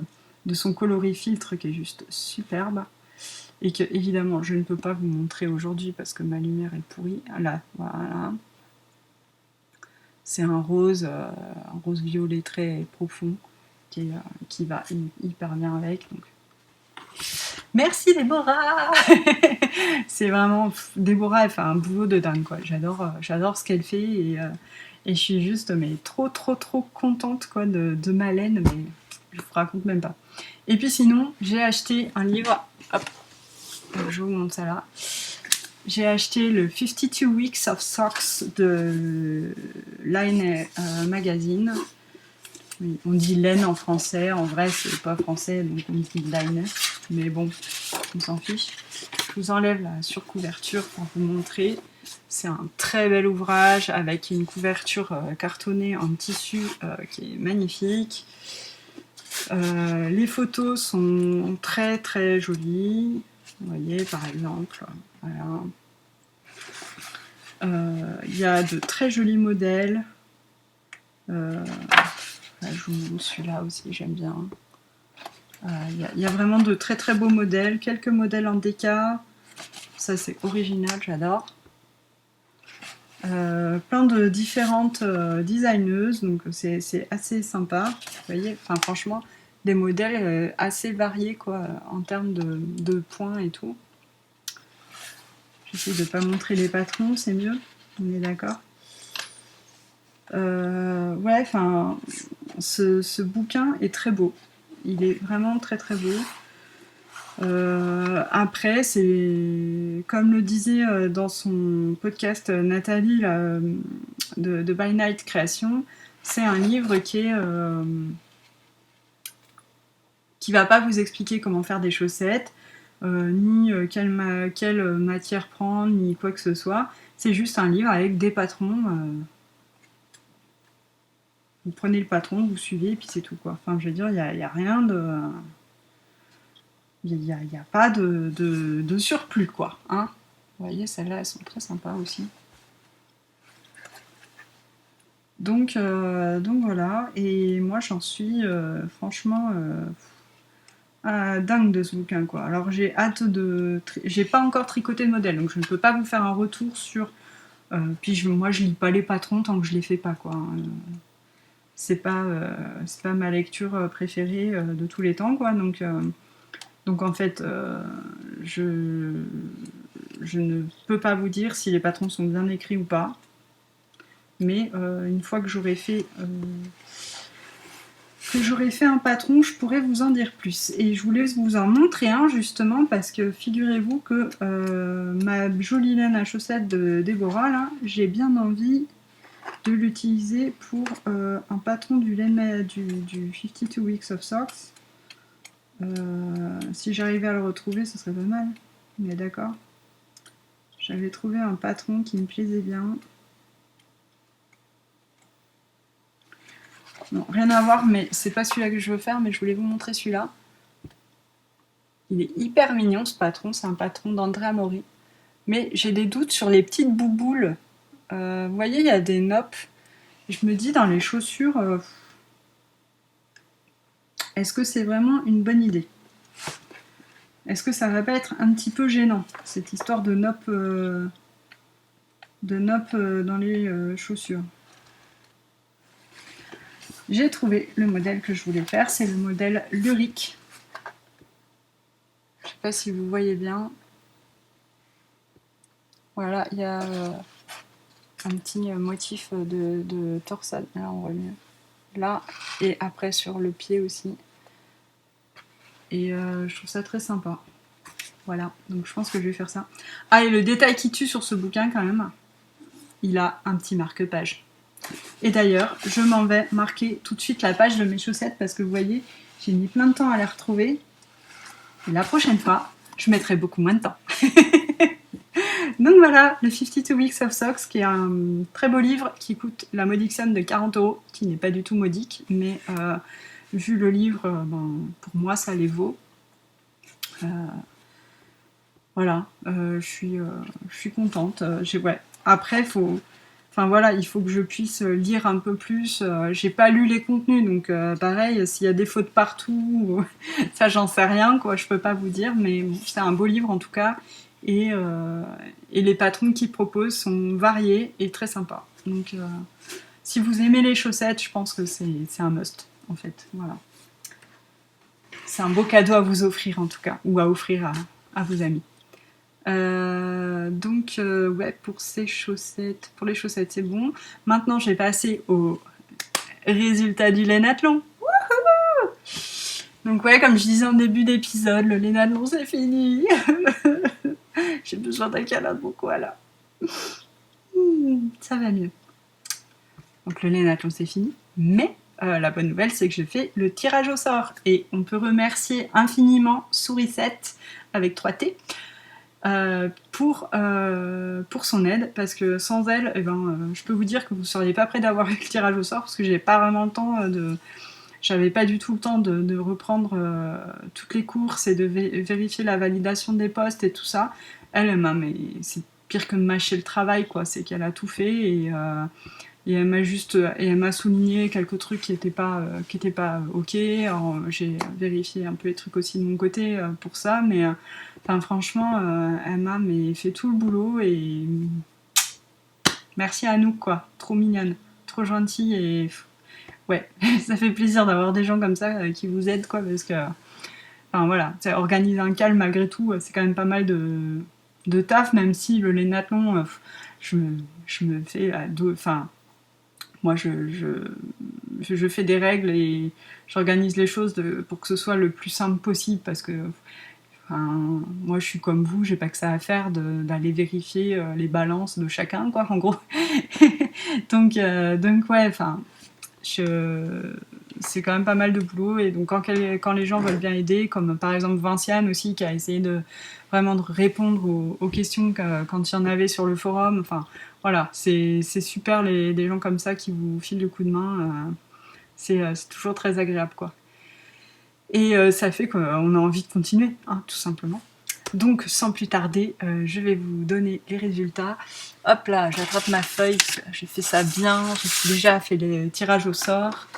de son coloris filtre qui est juste superbe. Et que, évidemment, je ne peux pas vous montrer aujourd'hui parce que ma lumière est pourrie. Là, voilà. C'est un rose violet très profond qui va hyper bien avec. Donc. Merci Déborah. C'est vraiment Déborah, elle fait un boulot de dingue, quoi. J'adore ce qu'elle fait et je suis juste trop contente, quoi, de ma laine, mais je vous raconte même pas. Et puis sinon, j'ai acheté un livre. Hop, je vous montre ça là. J'ai acheté le 52 Weeks of Socks de Line Magazine. Oui, on dit laine en français, en vrai c'est pas français donc on dit line, mais bon, on s'en fiche. Je vous enlève la surcouverture pour vous montrer. C'est un très bel ouvrage avec une couverture cartonnée en tissu qui est magnifique. Les photos sont très jolies. Vous voyez par exemple, voilà. Il y a de très jolis modèles. Je vous montre celui-là aussi, j'aime bien. Il y a vraiment de très beaux modèles, quelques modèles en déca. Ça c'est original, j'adore. Plein de différentes designeuses, donc c'est assez sympa. Vous voyez, enfin franchement, des modèles assez variés quoi, en termes de points et tout. J'essaie de ne pas montrer les patrons, c'est mieux, on est d'accord. Ouais, enfin, ce bouquin est très beau. Il est vraiment très beau. Après, c'est comme le disait dans son podcast Nathalie là, de By Night Création, c'est un livre qui va pas vous expliquer comment faire des chaussettes, ni quelle matière prendre, ni quoi que ce soit. C'est juste un livre avec des patrons. Vous prenez le patron, vous suivez, et puis c'est tout, quoi. Enfin, je veux dire, il y a rien de... Il n'y a pas de surplus, quoi. Hein. Vous voyez, celles-là, elles sont très sympas aussi. Donc voilà, et moi j'en suis franchement dingue de ce bouquin, quoi. Alors j'ai hâte de... J'ai pas encore tricoté de modèle, donc je ne peux pas vous faire un retour sur... puis moi je lis pas les patrons tant que je les fais pas, quoi. C'est pas ma lecture préférée de tous les temps, quoi. Donc en fait, je ne peux pas vous dire si les patrons sont bien écrits ou pas. Mais une fois que j'aurai fait un patron, je pourrais vous en dire plus. Et je voulais vous en montrer un justement parce que figurez-vous que ma jolie laine à chaussettes de Déborah, là, j'ai bien envie de l'utiliser pour un patron du 52 Weeks of Socks. Si j'arrivais à le retrouver, ce serait pas mal. Mais d'accord. J'avais trouvé un patron qui me plaisait bien. Non, rien à voir, mais c'est pas celui-là que je veux faire, mais je voulais vous montrer celui-là. Il est hyper mignon ce patron, c'est un patron d'Andrea Mori. Mais j'ai des doutes sur les petites bouboules. Vous voyez, il y a des noppes. Je me dis dans les chaussures, est-ce que c'est vraiment une bonne idée? Est-ce que ça va pas être un petit peu gênant, cette histoire de noppes dans les chaussures? J'ai trouvé le modèle que je voulais faire, c'est le modèle Lyrique. Je sais pas si vous voyez bien. Voilà, il y a un petit motif de torsade. Là, on voit mieux. Là, et après sur le pied aussi. Et je trouve ça très sympa. Voilà, donc je pense que je vais faire ça. Ah, et le détail qui tue sur ce bouquin, quand même, il a un petit marque-page. Et d'ailleurs, je m'en vais marquer tout de suite la page de mes chaussettes parce que vous voyez, j'ai mis plein de temps à les retrouver. Et la prochaine fois, je mettrai beaucoup moins de temps. Donc voilà, le 52 Weeks of Socks, qui est un très beau livre qui coûte la modique somme de 40€, qui n'est pas du tout modique, mais vu le livre, pour moi ça les vaut. Voilà, je suis contente. Ouais. Après, il faut que je puisse lire un peu plus. J'ai pas lu les contenus, donc pareil, s'il y a des fautes partout, ça j'en sais rien, quoi. Je peux pas vous dire, mais bon, c'est un beau livre en tout cas. Et les patrons qu'il propose sont variés et très sympas. Donc, si vous aimez les chaussettes, je pense que c'est un must, en fait. Voilà. C'est un beau cadeau à vous offrir, en tout cas, ou à offrir à vos amis. Ouais, pour les chaussettes, c'est bon. Maintenant, je vais passer au résultat du Lénathlon. Wouhou! Donc ouais, comme je disais en début d'épisode, le Lénathlon, c'est fini. J'ai besoin d'un câlin de mon koala. Ça va mieux. Donc le Lénathlon, c'est fini. Mais la bonne nouvelle, c'est que je fais le tirage au sort. Et on peut remercier infiniment Sourisette avec 3T. Pour son aide, parce que sans elle, je peux vous dire que vous ne seriez pas prêt d'avoir le tirage au sort, parce que j'ai pas vraiment le temps j'avais pas du tout le temps de reprendre toutes les courses et de vérifier la validation des postes et tout ça. Elle m'a, mais c'est pire que de mâcher le travail, quoi. C'est qu'elle a tout fait et elle m'a souligné quelques trucs qui étaient pas ok. Alors, j'ai vérifié un peu les trucs aussi de mon côté pour ça, mais franchement, elle m'a fait tout le boulot et merci à nous, quoi. Trop mignonne, trop gentille et ouais, ça fait plaisir d'avoir des gens comme ça qui vous aident, quoi, parce que voilà, organiser un calme malgré tout, c'est quand même pas mal de taf, même si le Lénathlon, je me fais moi, je fais des règles et j'organise les choses pour que ce soit le plus simple possible parce que moi, je suis comme vous, j'ai pas que ça à faire d'aller vérifier les balances de chacun, quoi, en gros. donc ouais, c'est quand même pas mal de boulot et donc quand les gens veulent bien aider, comme par exemple Vinciane aussi qui a essayé de vraiment de répondre aux questions quand il y en avait sur le forum, voilà, c'est super des gens comme ça qui vous filent le coup de main, c'est toujours très agréable, quoi. Et ça fait qu'on a envie de continuer, hein, tout simplement. Donc, sans plus tarder, je vais vous donner les résultats. Hop là, j'attrape ma feuille, j'ai fait ça bien, j'ai déjà fait les tirages au sort.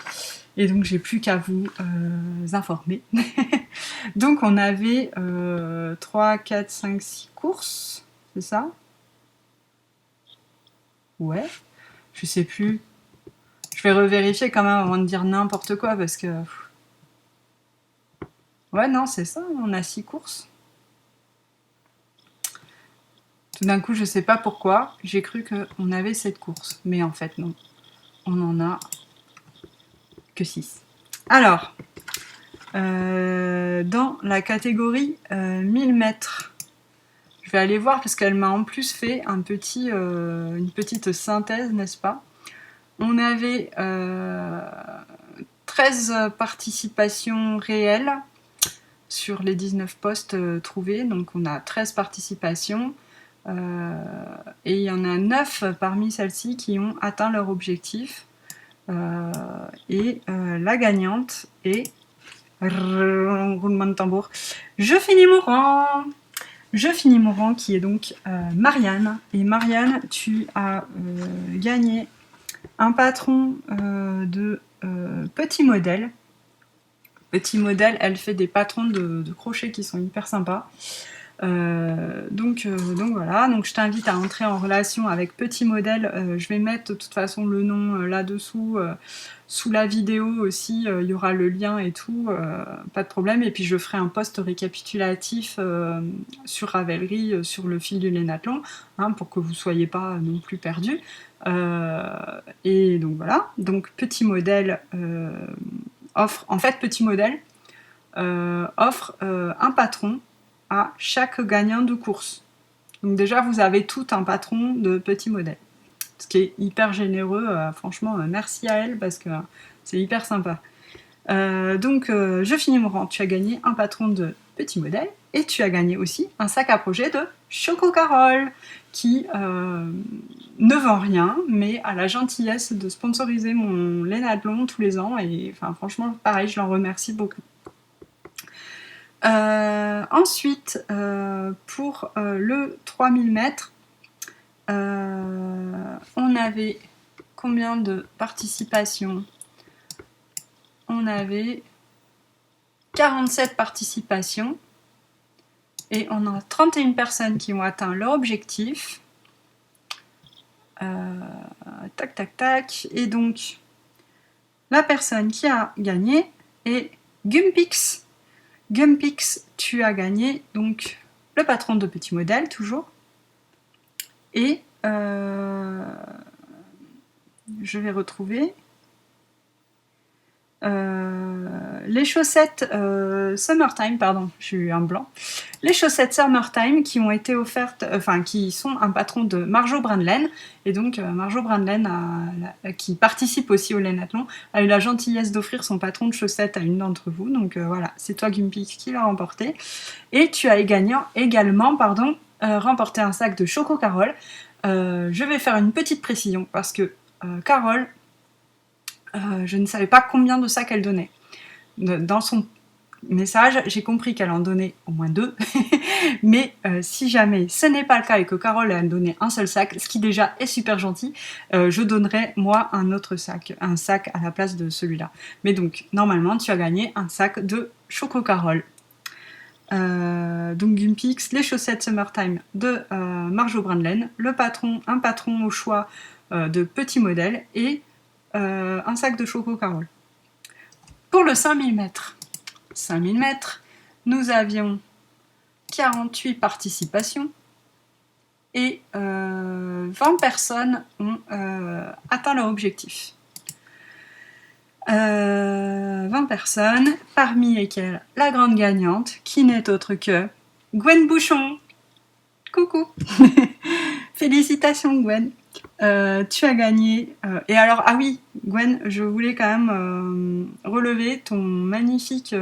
Et donc, j'ai plus qu'à vous informer. Donc, on avait 3, 4, 5, 6 courses, c'est ça? Ouais, je sais plus. Je vais revérifier quand même avant de dire n'importe quoi parce que... Ouais, non, c'est ça, on a 6 courses. Tout d'un coup, je sais pas pourquoi, j'ai cru qu'on avait cette course. Mais en fait, non. On en a que 6. Alors, dans la catégorie 1000 mètres, je vais aller voir parce qu'elle m'a en plus fait une petite synthèse, n'est-ce pas? On avait 13 participations réelles sur les 19 postes trouvés, donc on a 13 participations. Et il y en a 9 parmi celles-ci qui ont atteint leur objectif. Et la gagnante est... Roulement de tambour. Je finis mon rang qui est donc Marianne. Et Marianne, tu as gagné un patron de Petit Modèle. Petit Modèle, elle fait des patrons de crochet qui sont hyper sympas. Donc voilà, donc je t'invite à entrer en relation avec Petit Modèle. Je vais mettre de toute façon le nom là-dessous, sous la vidéo aussi, il y aura le lien et tout, pas de problème. Et puis je ferai un post récapitulatif sur Ravelry, sur le fil du Lénathlon, hein, pour que vous soyez pas non plus perdus. Et donc voilà, donc Petit Modèle Petit Modèle offre un patron à chaque gagnant de course. Donc déjà, vous avez tout un patron de Petit Modèle. Ce qui est hyper généreux. Franchement, merci à elle parce que c'est hyper sympa. Donc, je finis mon rang. Tu as gagné un patron de Petit Modèle et tu as gagné aussi un sac à projet de Choco Carole qui ne vend rien, mais a la gentillesse de sponsoriser mon Lénathlon tous les ans. Et enfin, franchement, pareil, je l'en remercie beaucoup. Ensuite, pour le 3000 mètres, on avait combien de participations? On avait 47 participations et on a 31 personnes qui ont atteint leur objectif. Tac, tac, tac. Et donc, la personne qui a gagné est Gumpix. Gumpix, tu as gagné donc le patron de Petit Modèle, toujours. Et je vais retrouver les chaussettes Summertime, pardon, j'ai eu un blanc. Les chaussettes Summertime qui ont été offertes, qui sont un patron de Marjo Brandlen. Et donc Marjo Brandlen, qui participe aussi au Lénathlon, a eu la gentillesse d'offrir son patron de chaussettes à une d'entre vous. Donc voilà, c'est toi Gumpix qui l'a remporté. Et tu as également remporté un sac de Choco Carole. Je vais faire une petite précision parce que Carole, je ne savais pas combien de sacs elle donnait. Dans son message, j'ai compris qu'elle en donnait au moins 2. Mais si jamais ce n'est pas le cas et que Carole a donné un seul sac, ce qui déjà est super gentil, je donnerai moi un autre sac, un sac à la place de celui-là. Mais donc, normalement, tu as gagné un sac de Choco Carole. Donc Gumpix, les chaussettes Summertime de Marjo Brandlen, un patron au choix de Petit Modèle et un sac de Choco Carole. Pour le 5000 mètres, nous avions 48 participations et 20 personnes ont atteint leur objectif. 20 personnes, parmi lesquelles la grande gagnante, qui n'est autre que Gwen Bouchon. Coucou. Félicitations Gwen. Tu as gagné. Et alors, ah oui, Gwen, je voulais quand même relever ton magnifique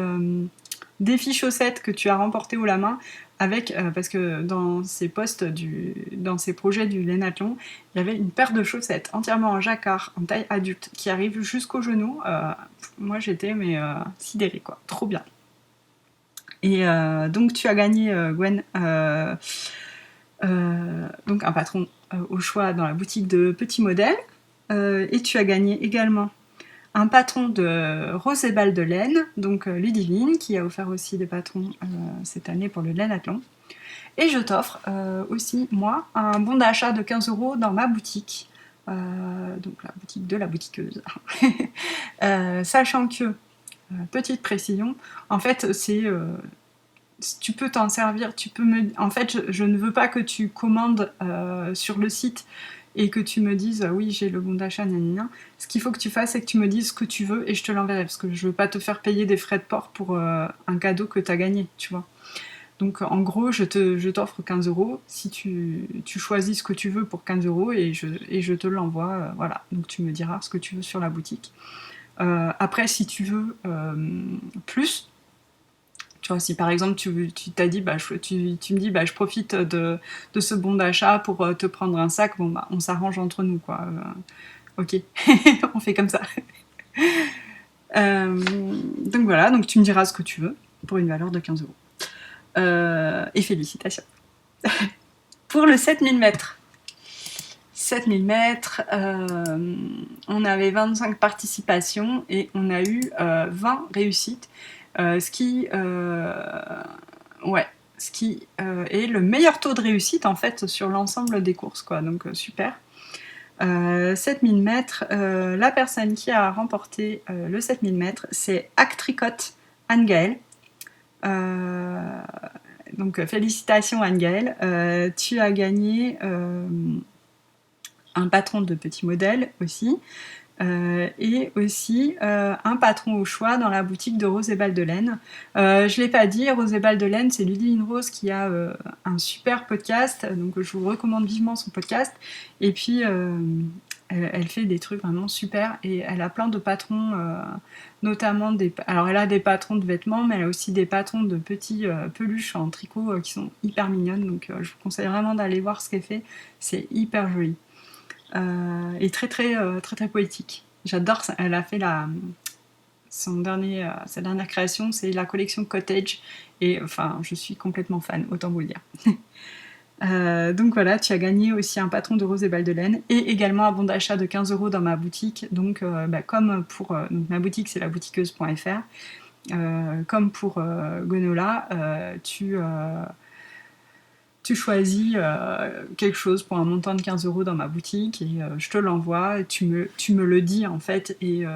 défi chaussettes que tu as remporté haut la main parce que dans ces projets du Lénathlon, il y avait une paire de chaussettes entièrement en jacquard, en taille adulte, qui arrive jusqu'au genou. Moi, j'étais sidérée, quoi. Trop bien. Et donc tu as gagné, Gwen, donc un patron au choix dans la boutique de Petit Modèle. Et tu as gagné également un patron de Rose et Balles de laine, donc Ludivine, qui a offert aussi des patrons cette année pour le Lainathlon. Et je t'offre aussi, moi, un bon d'achat de 15 € dans ma boutique, donc la boutique de la boutiqueuse. Sachant que, petite précision, en fait, tu peux t'en servir, tu peux me... En fait, je ne veux pas que tu commandes sur le site et que tu me dises oui, j'ai le bon d'achat, nanana. Ce qu'il faut que tu fasses, c'est que tu me dises ce que tu veux et je te l'enverrai, parce que je veux pas te faire payer des frais de port pour un cadeau que tu as gagné, tu vois. Donc en gros, je t'offre 15 € si tu choisis ce que tu veux pour 15 € et je te l'envoie. Voilà, donc tu me diras ce que tu veux sur la boutique. Après, si tu veux plus, tu vois, si par exemple tu t'as dit, tu me dis, je profite de ce bon d'achat pour te prendre un sac, bon bah on s'arrange entre nous, quoi. Ok, on fait comme ça. Donc voilà, donc tu me diras ce que tu veux pour une valeur de 15 €. Et félicitations. Pour le 7000 mètres. 7000 mètres, on avait 25 participations et on a eu 20 réussites, ce qui est le meilleur taux de réussite en fait sur l'ensemble des courses, quoi. Donc super. 7000 mètres, la personne qui a remporté le 7000 mètres, c'est Actricote Anne-Gaëlle. Donc félicitations Anne-Gaëlle, tu as gagné un patron de Petit Modèle aussi, et aussi un patron au choix dans la boutique de Rose et Balles de laine. Je l'ai pas dit, Rose et Balles de laine, c'est Ludivine Rose qui a un super podcast, donc je vous recommande vivement son podcast. Et puis elle fait des trucs vraiment super et elle a plein de patrons, notamment alors elle a des patrons de vêtements, mais elle a aussi des patrons de petits peluches en tricot qui sont hyper mignonnes, donc je vous conseille vraiment d'aller voir ce qu'elle fait, c'est hyper joli. Et très très poétique. J'adore ça. Elle a fait sa dernière création, c'est la collection Cottage, et enfin je suis complètement fan, autant vous le dire. Donc voilà, tu as gagné aussi un patron de Rose et Balles de laine et également un bon d'achat de 15 € dans ma boutique. Donc comme pour donc ma boutique, c'est laboutiqueuse.fr, comme pour Gonola, tu choisis quelque chose pour un montant de 15 € dans ma boutique et je te l'envoie, tu me le dis en fait, et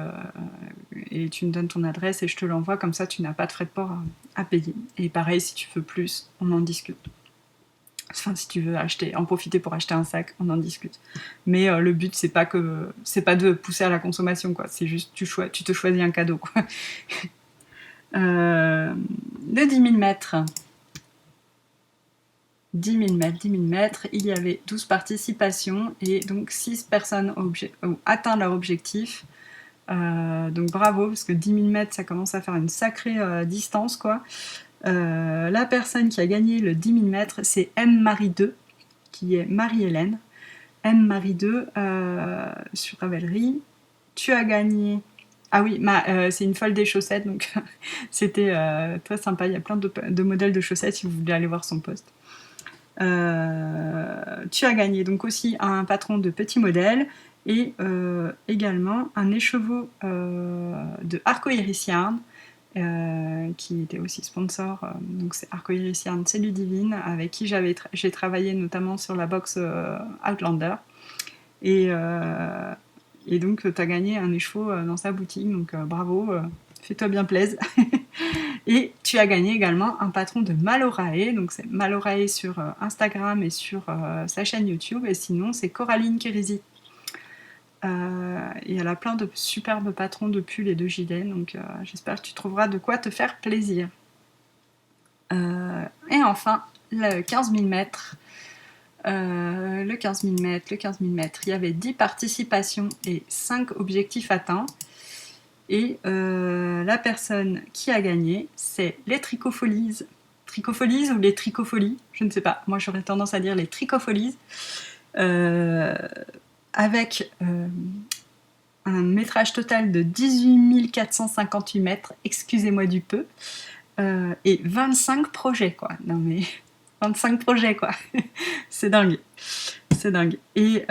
tu me donnes ton adresse et je te l'envoie, comme ça tu n'as pas de frais de port à payer. Et pareil, si tu veux plus, on en discute. Enfin, si tu veux en profiter pour acheter un sac, on en discute. Mais le but, c'est pas de pousser à la consommation, quoi. C'est juste tu te choisis un cadeau, quoi. Le 10 000 mètres. 10 000 mètres, il y avait 12 participations et donc 6 personnes ont atteint leur objectif. Donc bravo, parce que 10 000 mètres, ça commence à faire une sacrée distance, quoi. La personne qui a gagné le 10 000 mètres, c'est M. Marie 2, qui est Marie-Hélène. M. Marie 2 sur Ravelry. Tu as gagné... Ah oui, c'est une folle des chaussettes, donc c'était très sympa. Il y a plein de modèles de chaussettes si vous voulez aller voir son post. Tu as gagné donc aussi un patron de Petit Modèle et également un écheveau de Arcoiris Yarn, qui était aussi sponsor. Donc c'est Arcoiris Yarn, c'est Ludivine, avec qui j'ai travaillé notamment sur la box Outlander. Et donc tu as gagné un écheveau dans sa boutique, donc bravo, fais-toi bien plaisir. Et tu as gagné également un patron de Malorae, donc c'est Malorae sur Instagram et sur sa chaîne YouTube, et sinon c'est Coraline Kérisi. Et elle a plein de superbes patrons de pulls et de gilets, donc j'espère que tu trouveras de quoi te faire plaisir. Et enfin, le 15 000 mètres. Le 15 000 mètres, il y avait 10 participations et 5 objectifs atteints. Et la personne qui a gagné, c'est les Tricofolies. Tricofolies ou les Tricofolies, je ne sais pas. Moi, j'aurais tendance à dire les Tricofolies. Avec un métrage total de 18 458 mètres, excusez-moi du peu. et 25 projets, quoi. Non mais 25 projets, quoi. C'est dingue. C'est dingue. Et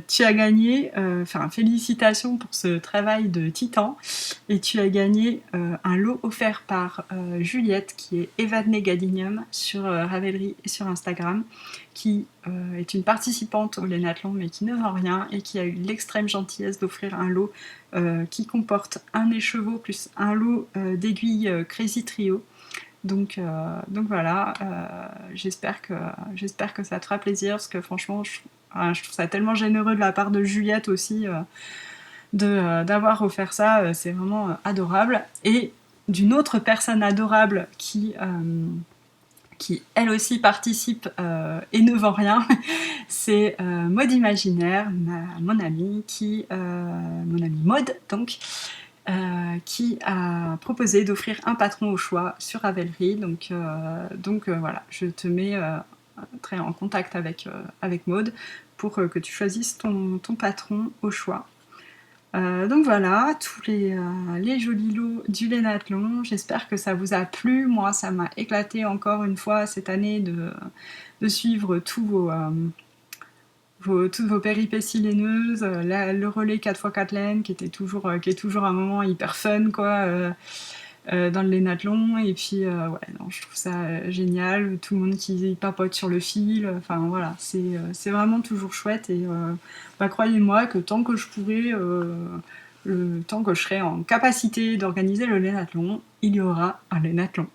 tu as gagné, enfin félicitations pour ce travail de titan, et tu as gagné un lot offert par Juliette, qui est évadnée Gadinium sur Ravelry et sur Instagram, qui est une participante au Lénathlon mais qui ne vend rien et qui a eu l'extrême gentillesse d'offrir un lot qui comporte un écheveau plus un lot d'aiguilles Crazy Trio. Donc voilà, j'espère que ça te fera plaisir, parce que franchement, je trouve ça tellement généreux de la part de Juliette aussi d'avoir offert ça, c'est vraiment adorable. Et d'une autre personne adorable qui elle aussi participe et ne vend rien, c'est Maud Imaginaire, mon amie, mon amie Maud, donc, qui a proposé d'offrir un patron au choix sur Ravelry. Donc voilà, je te mets très en contact avec Maud pour que tu choisisses ton patron au choix. Donc voilà, tous les jolis lots du Lénathlon. J'espère que ça vous a plu. Moi, ça m'a éclaté encore une fois cette année de suivre toutes vos péripéties laineuses, le relais 4x4 laine qui est toujours un moment hyper fun, quoi, dans le Lénathlon. Et puis ouais, non, je trouve ça génial, tout le monde qui papote sur le fil, enfin voilà, c'est vraiment toujours chouette. Et croyez-moi que tant que je pourrai, le temps que je serai en capacité d'organiser le Lénathlon, il y aura un Lénathlon.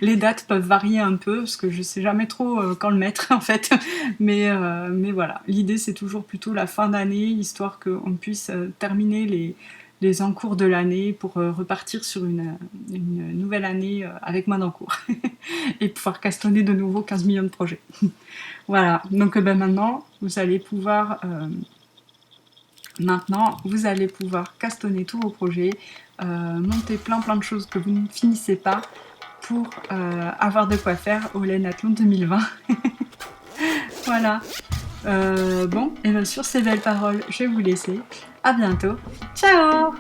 Les dates peuvent varier un peu parce que je sais jamais trop quand le mettre, en fait, mais voilà, l'idée c'est toujours plutôt la fin d'année, histoire qu'on puisse terminer les encours de l'année pour repartir sur une nouvelle année avec moins d'encours et pouvoir castonner de nouveau 15 millions de projets. Voilà, donc maintenant vous allez pouvoir castonner tous vos projets, monter plein de choses que vous ne finissez pas pour avoir de quoi faire au Lénathlon 2020. Voilà. Bon, et bien sur ces belles paroles, je vais vous laisser. À bientôt. Ciao!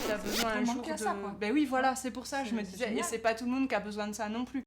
T'as besoin un jour de... Ben oui, voilà, c'est pour ça, je me disais, et c'est pas tout le monde qui a besoin de ça non plus.